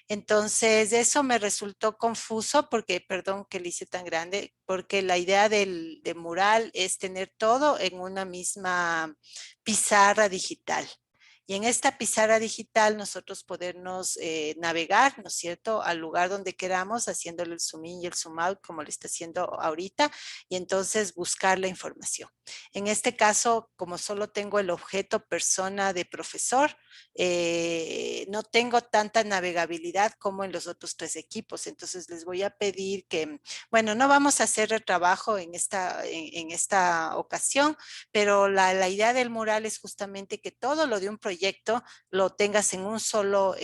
Entonces, eso me resultó confuso porque, perdón que le hice tan grande, porque la idea del mural es tener todo en una misma pizarra digital. Y en esta pizarra digital nosotros podernos navegar, ¿no es cierto?, al lugar donde queramos, haciéndole el zoom in y el zoom out, como le está haciendo ahorita, y entonces buscar la información. En este caso, como solo tengo el objeto persona de profesor, no tengo tanta navegabilidad como en los otros tres equipos. Entonces les voy a pedir que, bueno, no vamos a hacer el trabajo en esta ocasión, pero la idea del mural es justamente que todo lo de un proyecto lo tengas en un solo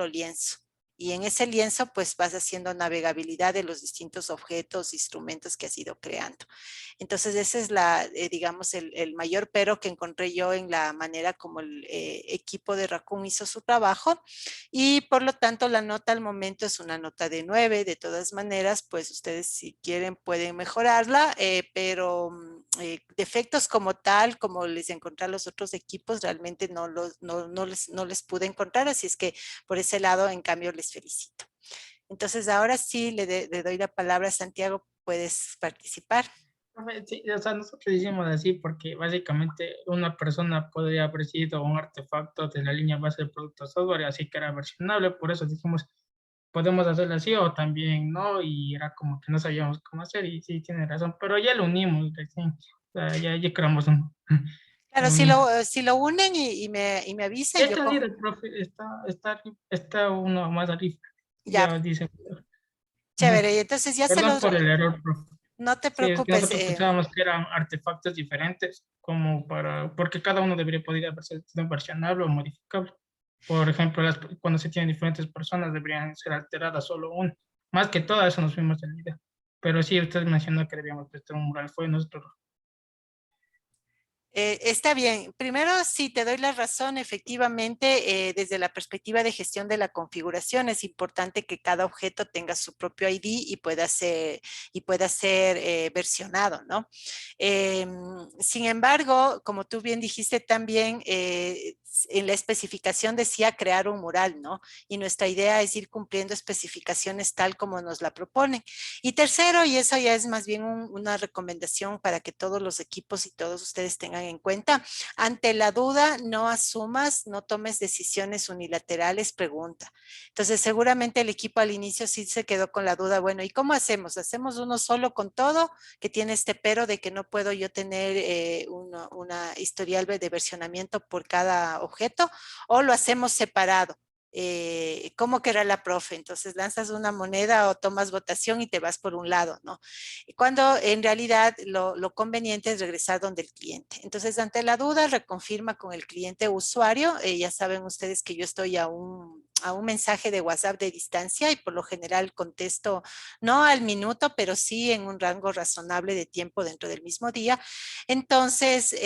lienzo. Y en ese lienzo pues vas haciendo navegabilidad de los distintos objetos, instrumentos que has ido creando. Entonces ese es digamos, el mayor pero que encontré yo en la manera como el equipo de Raccoon hizo su trabajo. Y por lo tanto la nota al momento es una nota de 9. De todas maneras, pues ustedes si quieren pueden mejorarla, pero defectos como tal, como les encontré a los otros equipos, realmente no les pude encontrar. Así es que por ese lado, en cambio, les felicito. Entonces ahora sí le doy la palabra a Santiago. Puedes participar. Sí, o sea, nosotros hicimos así porque básicamente una persona podría haber sido un artefacto de la línea base del producto software, así que era versionable. Por eso dijimos, podemos hacerlo así o también no, y era como que no sabíamos cómo hacer. Y sí, tiene razón, pero ya lo unimos recién, o sea, ya creamos un... Claro, si lo unen y me avisen. Está arriba, profe, está uno más arriba. Ya dice. Chévere, y entonces ya Perdón por el error, profe. No te Sí, preocupes. nosotros pensábamos que eran artefactos diferentes, porque cada uno podría ser versionable o modificable. Por ejemplo, cuando se tienen diferentes personas deberían ser alteradas solo una. Más que todo eso nos fuimos en la idea. Pero sí, usted mencionó que debíamos prestar un mural, fue nuestro. Está bien. Primero, sí, te doy la razón. Efectivamente, desde la perspectiva de gestión de la configuración, es importante que cada objeto tenga su propio ID y pueda ser versionado, ¿no? Sin embargo, como tú bien dijiste también, en la especificación decía crear un mural, ¿no? Y nuestra idea es ir cumpliendo especificaciones tal como nos la proponen. Y tercero, y eso ya es más bien una recomendación para que todos los equipos y todos ustedes tengan en cuenta, ante la duda no asumas, no tomes decisiones unilaterales, pregunta. Entonces seguramente el equipo al inicio sí se quedó con la duda, bueno, ¿y cómo hacemos? ¿Hacemos uno solo con todo? Que tiene este pero de que no puedo yo tener una historial de versionamiento por cada objeto, o lo hacemos separado. ¿Cómo querrá la profe? Entonces lanzas una moneda o tomas votación y te vas por un lado, ¿no? Cuando en realidad lo conveniente es regresar donde el cliente. Entonces, ante la duda, reconfirma con el cliente usuario. Ya saben ustedes que yo estoy a un mensaje de WhatsApp de distancia y por lo general contesto no al minuto, pero sí en un rango razonable de tiempo dentro del mismo día. Entonces,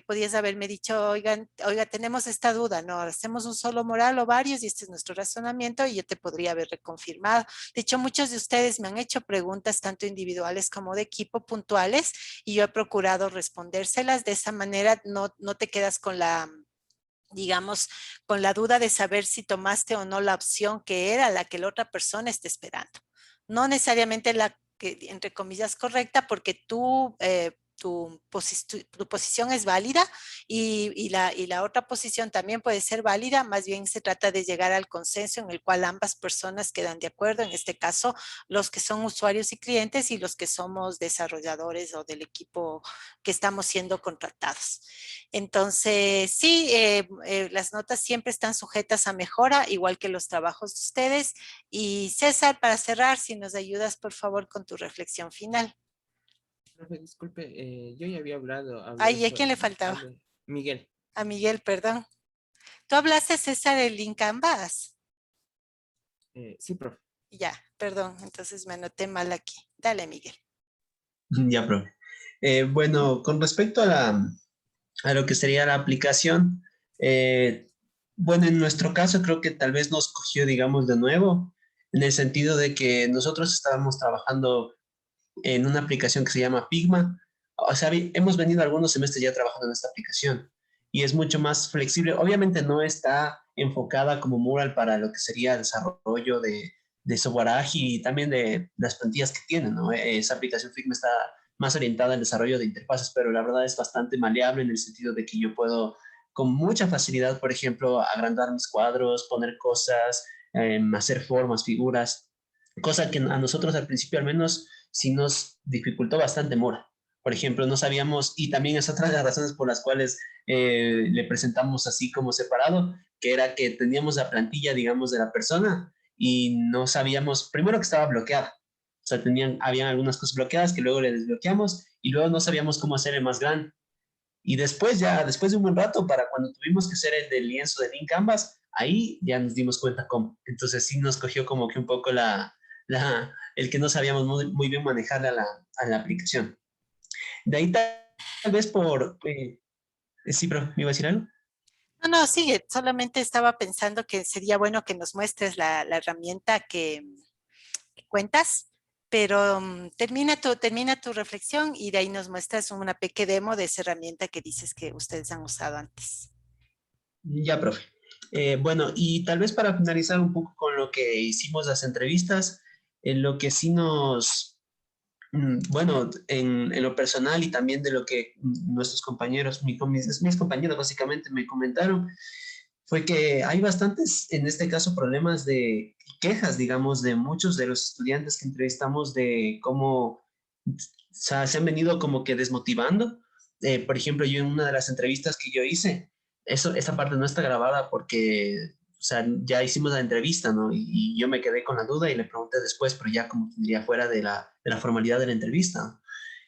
podías haberme dicho, oiga, tenemos esta duda, ¿no? ¿Hacemos un solo mural o varios? Y este es nuestro razonamiento y yo te podría haber reconfirmado. De hecho, muchos de ustedes me han hecho preguntas tanto individuales como de equipo puntuales y yo he procurado respondérselas. De esa manera no te quedas con la, digamos, con la duda de saber si tomaste o no la opción que era la que la otra persona está esperando. No necesariamente la que, entre comillas, correcta, porque tu posición es válida y la otra posición también puede ser válida, más bien se trata de llegar al consenso en el cual ambas personas quedan de acuerdo, en este caso los que son usuarios y clientes y los que somos desarrolladores o del equipo que estamos siendo contratados. Entonces, sí, las notas siempre están sujetas a mejora, igual que los trabajos de ustedes. Y César, para cerrar, si nos ayudas, por favor, con tu reflexión final. Profe, disculpe, yo ya había hablado Ay, ¿a quién le faltaba? Miguel. A Miguel, perdón. ¿Tú hablaste, César, del link Canvas? Sí, profe. Ya, perdón, entonces me anoté mal aquí. Dale, Miguel. Ya, profe. Bueno, con respecto a lo que sería la aplicación, bueno, en nuestro caso creo que tal vez nos cogió, digamos, de nuevo, en el sentido de que nosotros estábamos trabajando en una aplicación que se llama Figma. O sea, hemos venido algunos semestres ya trabajando en esta aplicación y es mucho más flexible. Obviamente no está enfocada como Mural para lo que sería el desarrollo de software ágil y también de las plantillas que tiene, ¿no? Esa aplicación Figma está más orientada al desarrollo de interfaces, pero la verdad es bastante maleable en el sentido de que yo puedo con mucha facilidad, por ejemplo, agrandar mis cuadros, poner cosas, hacer formas, figuras, cosa que a nosotros al principio al menos sí nos dificultó bastante Mora. Por ejemplo, no sabíamos, y también es otra de las razones por las cuales le presentamos así como separado, que era que teníamos la plantilla, digamos, de la persona y no sabíamos, primero que estaba bloqueada. O sea, habían algunas cosas bloqueadas que luego le desbloqueamos y luego no sabíamos cómo hacer el más grande. Y después ya, después de un buen rato, para cuando tuvimos que hacer el del lienzo de Link Canvas, ahí ya nos dimos cuenta cómo. Entonces sí nos cogió como que un poco el que no sabíamos muy bien manejar a la aplicación. De ahí tal vez por... sí, pero ¿me iba a decir algo? No, sigue. Solamente estaba pensando que sería bueno que nos muestres la herramienta que cuentas, pero termina tu reflexión y de ahí nos muestras una pequeña demo de esa herramienta que dices que ustedes han usado antes. Ya, profe. Bueno, y tal vez para finalizar un poco con lo que hicimos las entrevistas, en lo que sí bueno, en lo personal y también de lo que nuestros compañeros, mis compañeros básicamente me comentaron, fue que hay bastantes, en este caso, problemas de quejas, digamos, de muchos de los estudiantes que entrevistamos de cómo se han venido como que desmotivando. Por ejemplo, yo en una de las entrevistas que yo hice, esa parte no está grabada porque, o sea, ya hicimos la entrevista, ¿no? Y yo me quedé con la duda y le pregunté después, pero ya como tendría fuera de la formalidad de la entrevista.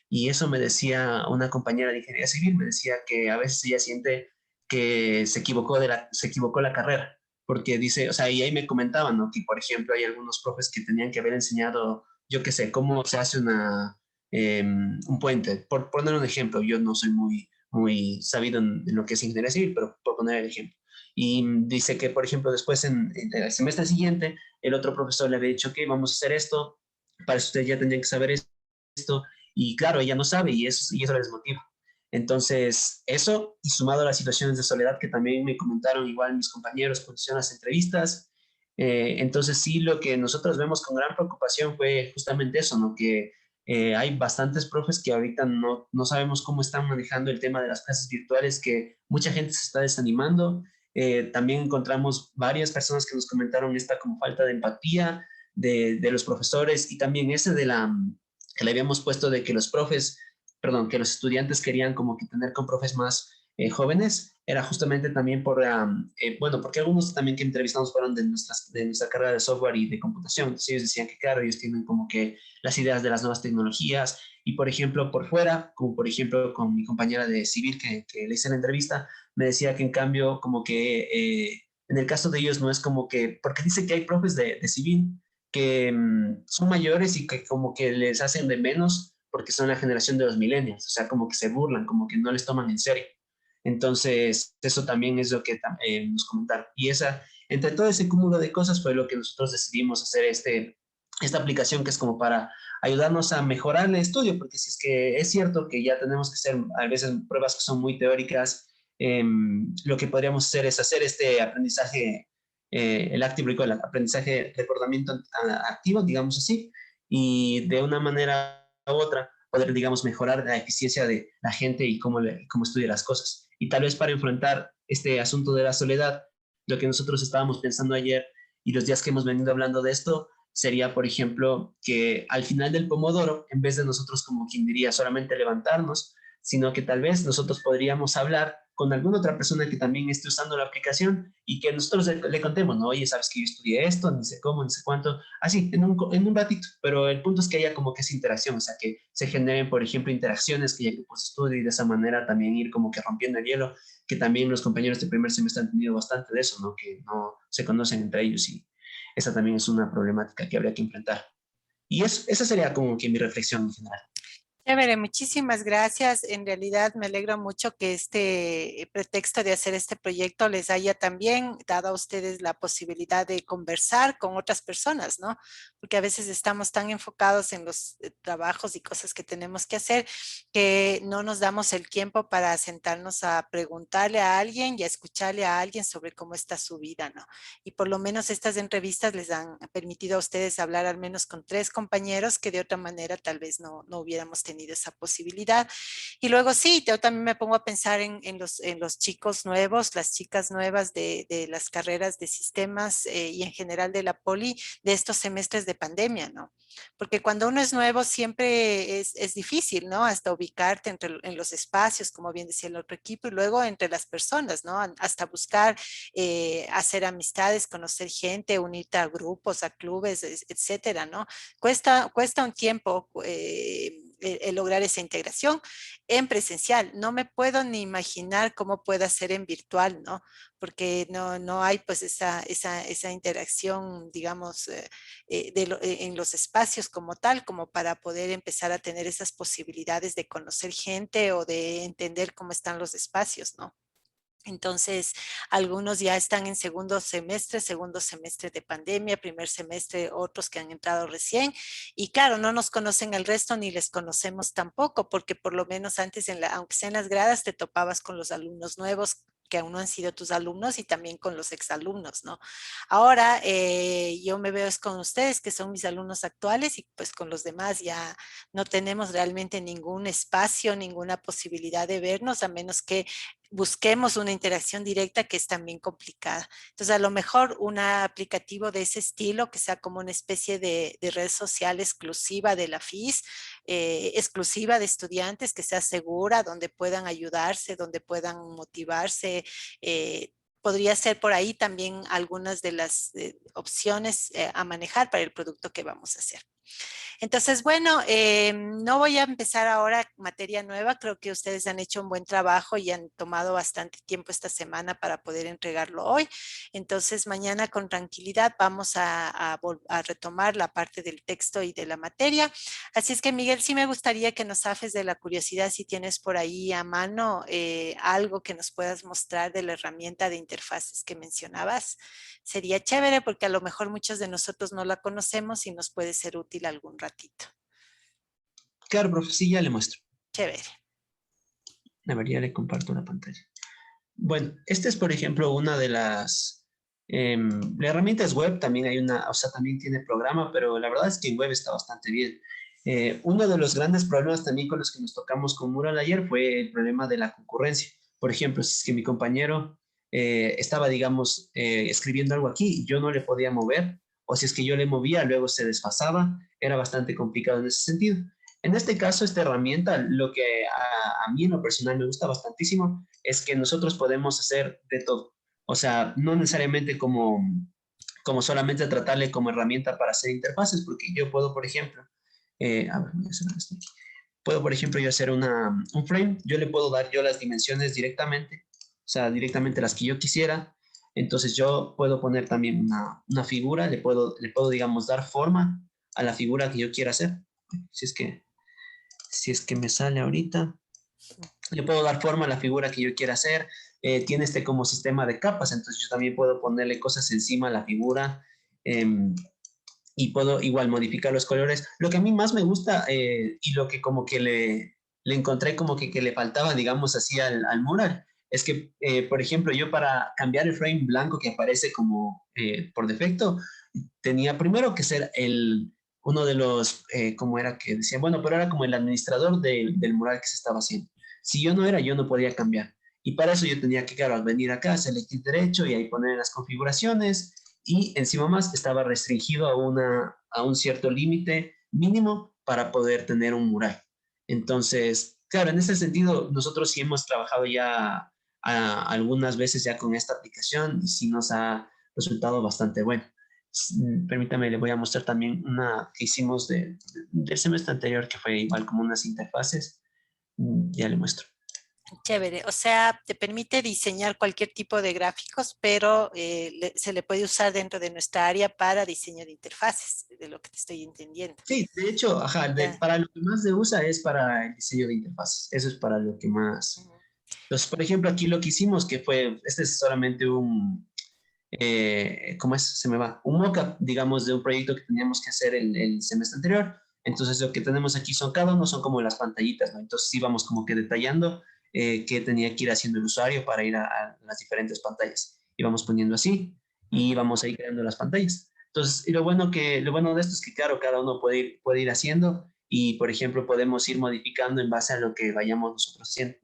Y eso me decía una compañera de ingeniería civil, me decía que a veces ella siente que se equivocó la carrera, porque dice, o sea, y ahí me comentaban, ¿no? Que, por ejemplo, hay algunos profes que tenían que haber enseñado, yo qué sé, cómo se hace un puente. Por poner un ejemplo, yo no soy muy muy sabido en lo que es ingeniería civil, pero por poner el ejemplo. Y dice que, por ejemplo, después en el semestre siguiente, el otro profesor le había dicho que vamos a hacer esto, para eso ustedes ya tendrían que saber esto, y claro, ella no sabe y eso les motiva. Entonces, eso, y sumado a las situaciones de soledad que también me comentaron igual mis compañeros cuando hicieron las entrevistas, entonces sí, lo que nosotros vemos con gran preocupación fue justamente eso, ¿no? Que hay bastantes profes que ahorita no sabemos cómo están manejando el tema de las clases virtuales, que mucha gente se está desanimando. También encontramos varias personas que nos comentaron esta como falta de empatía de los profesores y también ese que le habíamos puesto de que los profes, perdón, que los estudiantes querían como que tener con profes más jóvenes, era justamente también bueno, porque algunos también que entrevistamos fueron de nuestra carrera de software y de computación. Entonces ellos decían que, claro, ellos tienen como que las ideas de las nuevas tecnologías y, por ejemplo, por fuera, como por ejemplo con mi compañera de civil que le hice la entrevista, me decía que en cambio como que en el caso de ellos no es como que, porque dice que hay profes de civil que son mayores y que como que les hacen de menos porque son la generación de los millennials, o sea, como que se burlan, como que no les toman en serio. Entonces, eso también es lo que nos comentaron. Y entre todo ese cúmulo de cosas fue lo que nosotros decidimos hacer esta aplicación que es como para ayudarnos a mejorar el estudio, porque si es que es cierto que ya tenemos que hacer a veces pruebas que son muy teóricas, lo que podríamos hacer es hacer este aprendizaje, el active recall, el aprendizaje, recordamiento activo, digamos así, y de una manera u otra poder, digamos, mejorar la eficiencia de la gente y cómo estudia las cosas. Y tal vez para enfrentar este asunto de la soledad, lo que nosotros estábamos pensando ayer y los días que hemos venido hablando de esto, sería, por ejemplo, que al final del pomodoro, en vez de nosotros, como quien diría, solamente levantarnos, sino que tal vez nosotros podríamos hablar con alguna otra persona que también esté usando la aplicación y que nosotros le contemos, ¿no? Oye, sabes que yo estudié esto, ni sé cómo, ni sé cuánto, así, en un ratito, pero el punto es que haya como que esa interacción, o sea, que se generen, por ejemplo, interacciones, que ya que pues estudio y de esa manera también ir como que rompiendo el hielo, que también los compañeros de primer semestre han tenido bastante de eso, ¿no? Que no se conocen entre ellos y esa también es una problemática que habría que enfrentar. Y esa sería como que mi reflexión en general. Chévere, muchísimas gracias. En realidad me alegro mucho que este pretexto de hacer este proyecto les haya también dado a ustedes la posibilidad de conversar con otras personas, ¿no? Porque a veces estamos tan enfocados en los trabajos y cosas que tenemos que hacer que no nos damos el tiempo para sentarnos a preguntarle a alguien y a escucharle a alguien sobre cómo está su vida, ¿no? Y por lo menos estas entrevistas les han permitido a ustedes hablar al menos con 3 compañeros que de otra manera tal vez no hubiéramos tenido esa posibilidad. Y luego sí, yo también me pongo a pensar en los chicos nuevos, las chicas nuevas de las carreras de sistemas y en general de la poli de estos semestres de pandemia, ¿no? Porque cuando uno es nuevo siempre es difícil, ¿no? Hasta ubicarte en los espacios, como bien decía el otro equipo, y luego entre las personas, ¿no? Hasta buscar hacer amistades, conocer gente, unirte a grupos, a clubes, etcétera, ¿no? Cuesta un tiempo el lograr esa integración en presencial. No me puedo ni imaginar cómo pueda ser en virtual, ¿no? Porque no hay pues esa interacción, digamos, en los espacios como tal, como para poder empezar a tener esas posibilidades de conocer gente o de entender cómo están los espacios, ¿no? Entonces, algunos ya están en segundo semestre de pandemia, primer semestre, otros que han entrado recién. Y claro, no nos conocen el resto ni les conocemos tampoco, porque por lo menos antes, aunque sea en las gradas, te topabas con los alumnos nuevos que aún no han sido tus alumnos y también con los exalumnos, ¿no? Ahora yo me veo es con ustedes, que son mis alumnos actuales, y pues con los demás ya no tenemos realmente ningún espacio, ninguna posibilidad de vernos, a menos que busquemos una interacción directa que es también complicada. Entonces, a lo mejor un aplicativo de ese estilo, que sea como una especie de red social exclusiva de la FIS, exclusiva de estudiantes, que sea segura, donde puedan ayudarse, donde puedan motivarse, podría ser por ahí también algunas de las opciones a manejar para el producto que vamos a hacer. Entonces, bueno, no voy a empezar ahora materia nueva. Creo que ustedes han hecho un buen trabajo y han tomado bastante tiempo esta semana para poder entregarlo hoy. Entonces, mañana con tranquilidad vamos a retomar la parte del texto y de la materia. Así es que, Miguel, sí me gustaría que nos zafes de la curiosidad si tienes por ahí a mano algo que nos puedas mostrar de la herramienta de interfaces que mencionabas. Sería chévere porque a lo mejor muchos de nosotros no la conocemos y nos puede ser útil algún ratito. Claro, profe, sí, ya le muestro. Chévere. A ver, ya le comparto la pantalla. Bueno, esta es, por ejemplo, una de las herramientas web. También hay una, o sea, también tiene programa, pero la verdad es que en web está bastante bien. Uno de los grandes problemas también con los que nos tocamos con Mural ayer fue el problema de la concurrencia. Por ejemplo, si es que mi compañero estaba, digamos, escribiendo algo aquí y yo no le podía mover, o si es que yo le movía, luego se desfasaba, era bastante complicado en ese sentido. En este caso, esta herramienta, lo que a mí en lo personal me gusta bastantísimo, es que nosotros podemos hacer de todo. O sea, no necesariamente como solamente tratarle como herramienta para hacer interfaces, porque yo puedo, por ejemplo, a ver, voy a hacer esto aquí. Puedo, por ejemplo, yo hacer un frame, yo le puedo dar yo las dimensiones directamente, o sea, directamente las que yo quisiera. Entonces yo puedo poner también una figura, le puedo, digamos, dar forma a la figura que yo quiera hacer. Si es que me sale ahorita, le puedo dar forma a la figura que yo quiera hacer. Tiene este como sistema de capas, entonces yo también puedo ponerle cosas encima a la figura y puedo igual modificar los colores. Lo que a mí más me gusta y lo que como que le encontré como que le faltaba, digamos así, al mural, es que, por ejemplo, yo para cambiar el frame blanco que aparece como por defecto, tenía primero que ser uno de los, como era que decía, bueno, pero era como el administrador del mural que se estaba haciendo. Si yo no era, yo no podía cambiar. Y para eso yo tenía que, claro, venir acá, hacer clic derecho y ahí poner las configuraciones. Y encima más estaba restringido a un cierto límite mínimo para poder tener un mural. Entonces, claro, en ese sentido, nosotros sí hemos trabajado ya algunas veces ya con esta aplicación y sí nos ha resultado bastante bueno. Permítame, le voy a mostrar también una que hicimos del semestre anterior, que fue igual como unas interfaces. Ya le muestro. Chévere, o sea, te permite diseñar cualquier tipo de gráficos, pero se le puede usar dentro de nuestra área para diseño de interfaces, de lo que te estoy entendiendo. Sí, de hecho, ajá, para lo que más se usa es para el diseño de interfaces. Eso es para lo que más. Entonces, por ejemplo, aquí lo que hicimos, que fue, este es solamente ¿cómo es? Se me va. Un mockup, digamos, de un proyecto que teníamos que hacer el semestre anterior. Entonces, lo que tenemos aquí cada uno son como las pantallitas, ¿no? Entonces, íbamos como que detallando qué tenía que ir haciendo el usuario para ir a las diferentes pantallas. Íbamos poniendo así y íbamos ahí creando las pantallas. Entonces, y lo bueno de esto es que, claro, cada uno puede ir haciendo y, por ejemplo, podemos ir modificando en base a lo que vayamos nosotros haciendo.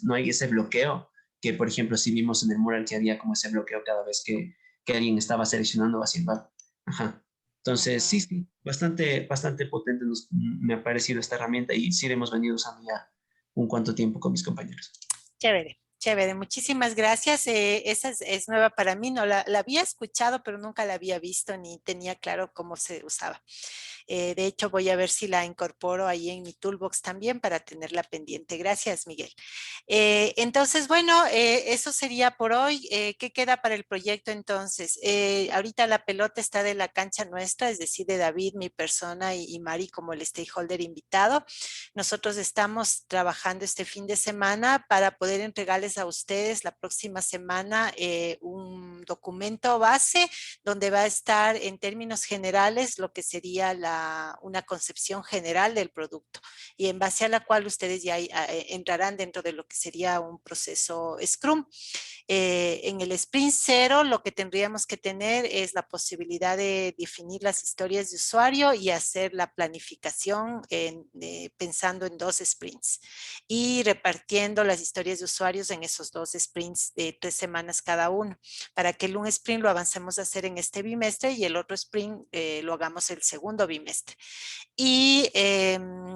No hay ese bloqueo que, por ejemplo, si vimos en el mural que había como ese bloqueo cada vez que alguien estaba seleccionando o haciendo algo. Ajá. Entonces, sí, bastante potente me ha parecido esta herramienta y sí la hemos venido usando ya un cuanto tiempo con mis compañeros. Chévere, chévere. Muchísimas gracias. Esa es nueva para mí. No la había escuchado, pero nunca la había visto ni tenía claro cómo se usaba. De hecho, voy a ver si la incorporo ahí en mi toolbox también para tenerla pendiente. Gracias, Miguel. Entonces, bueno, eso sería por hoy. ¿Qué queda para el proyecto entonces? Ahorita la pelota está de la cancha nuestra, es decir, de David, mi persona y Mari como el stakeholder invitado. Nosotros estamos trabajando este fin de semana para poder entregarles a ustedes la próxima semana un documento base donde va a estar en términos generales lo que sería una concepción general del producto y en base a la cual ustedes ya entrarán dentro de lo que sería un proceso Scrum. En el Sprint 0 lo que tendríamos que tener es la posibilidad de definir las historias de usuario y hacer la planificación pensando en 2 sprints y repartiendo las historias de usuarios en esos 2 sprints de 3 semanas cada uno, para que un sprint lo avancemos a hacer en este bimestre y el otro sprint lo hagamos el segundo bimestre. trimestre. Y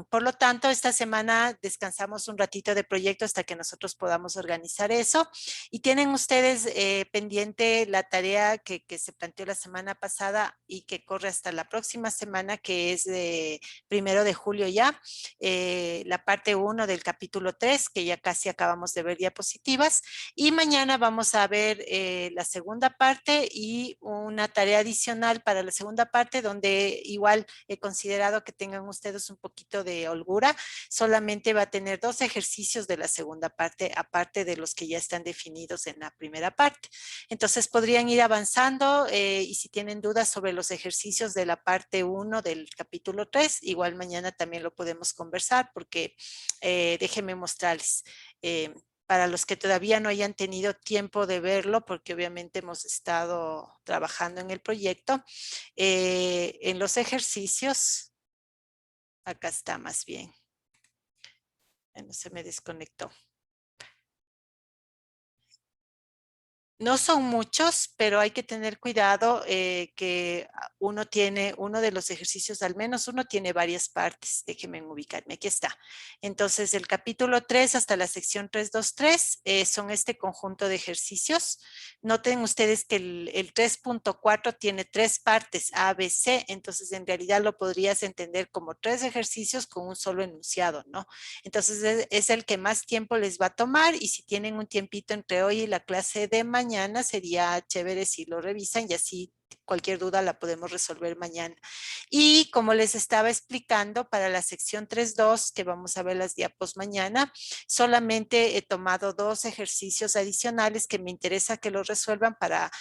por lo tanto, esta semana descansamos un ratito de proyecto hasta que nosotros podamos organizar eso. Y tienen ustedes pendiente la tarea que se planteó la semana pasada y que corre hasta la próxima semana, que es de 1 de julio ya, la parte 1 del capítulo 3, que ya casi acabamos de ver diapositivas. Y mañana vamos a ver la segunda parte y una tarea adicional para la segunda parte, donde igual he considerado que tengan ustedes un poquito de holgura. Solamente va a tener 2 ejercicios de la segunda parte, aparte de los que ya están definidos en la primera parte. Entonces podrían ir avanzando y si tienen dudas sobre los ejercicios de la parte 1 del capítulo 3, igual mañana también lo podemos conversar, porque déjenme mostrarles. Para los que todavía no hayan tenido tiempo de verlo, porque obviamente hemos estado trabajando en el proyecto, en los ejercicios, acá está más bien. Bueno, se me desconectó. No son muchos, pero hay que tener cuidado que uno de los ejercicios, al menos uno tiene varias partes. Déjenme ubicarme, aquí está. Entonces, del capítulo 3 hasta la sección 323 son este conjunto de ejercicios. Noten ustedes que el 3.4 tiene 3 partes, A, B, C. Entonces, en realidad lo podrías entender como 3 ejercicios con un solo enunciado, ¿no? Entonces, es el que más tiempo les va a tomar, y si tienen un tiempito entre hoy y la clase de mañana, sería chévere si lo revisan y así cualquier duda la podemos resolver mañana. Y como les estaba explicando, para la sección 3.2, que vamos a ver las diapos mañana, solamente he tomado 2 ejercicios adicionales que me interesa que los resuelvan para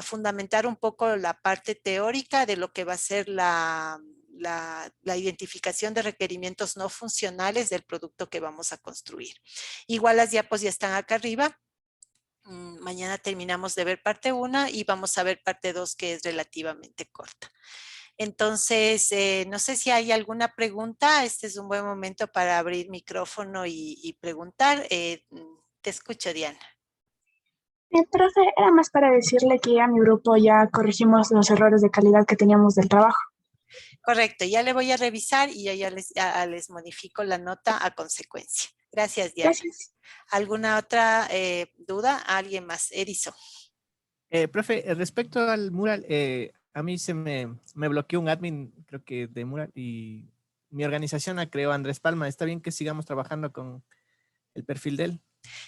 fundamentar un poco la parte teórica de lo que va a ser la identificación de requerimientos no funcionales del producto que vamos a construir. Igual las diapos ya están acá arriba. Mañana terminamos de ver parte 1 y vamos a ver parte 2, que es relativamente corta. Entonces, no sé si hay alguna pregunta. Este es un buen momento para abrir micrófono y preguntar. Te escucho, Diana. Profe, era más para decirle que a mi grupo ya corregimos los errores de calidad que teníamos del trabajo. Correcto, ya le voy a revisar y ya les modifico la nota a consecuencia. Gracias, Diana. Gracias. ¿Alguna otra duda? ¿Alguien más? Erizo. Profe, respecto al mural, a mí se me bloqueó un admin, creo que de mural, y mi organización la creó Andrés Palma. ¿Está bien que sigamos trabajando con el perfil de él?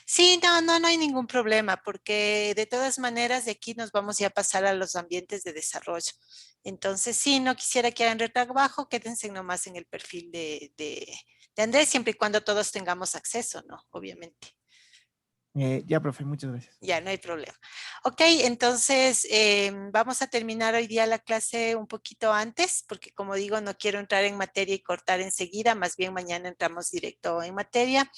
Sí, no hay ningún problema, porque de todas maneras de aquí nos vamos ya a pasar a los ambientes de desarrollo. Entonces, sí, no quisiera que hagan retrabajo, quédense nomás en el perfil de Andrés, siempre y cuando todos tengamos acceso, ¿no? Obviamente. Ya, profe, muchas gracias. Ya, no hay problema. Ok, entonces vamos a terminar hoy día la clase un poquito antes, porque como digo, no quiero entrar en materia y cortar enseguida, más bien mañana entramos directo en materia.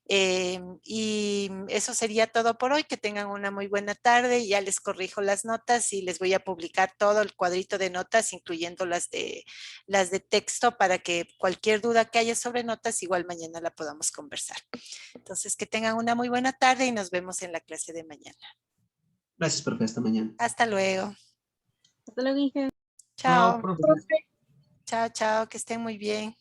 Y eso sería todo por hoy. Que tengan una muy buena tarde. Ya les corrijo las notas y les voy a publicar todo el cuadrito de notas, incluyendo las de texto, para que cualquier duda que haya sobre notas, igual mañana la podamos conversar. Entonces, que tengan una muy buena tarde y nos vemos en la clase de mañana. Gracias, profe. Hasta mañana. Hasta luego. Hasta luego, Inge. Chao. No, profe. Chao, chao. Que estén muy bien.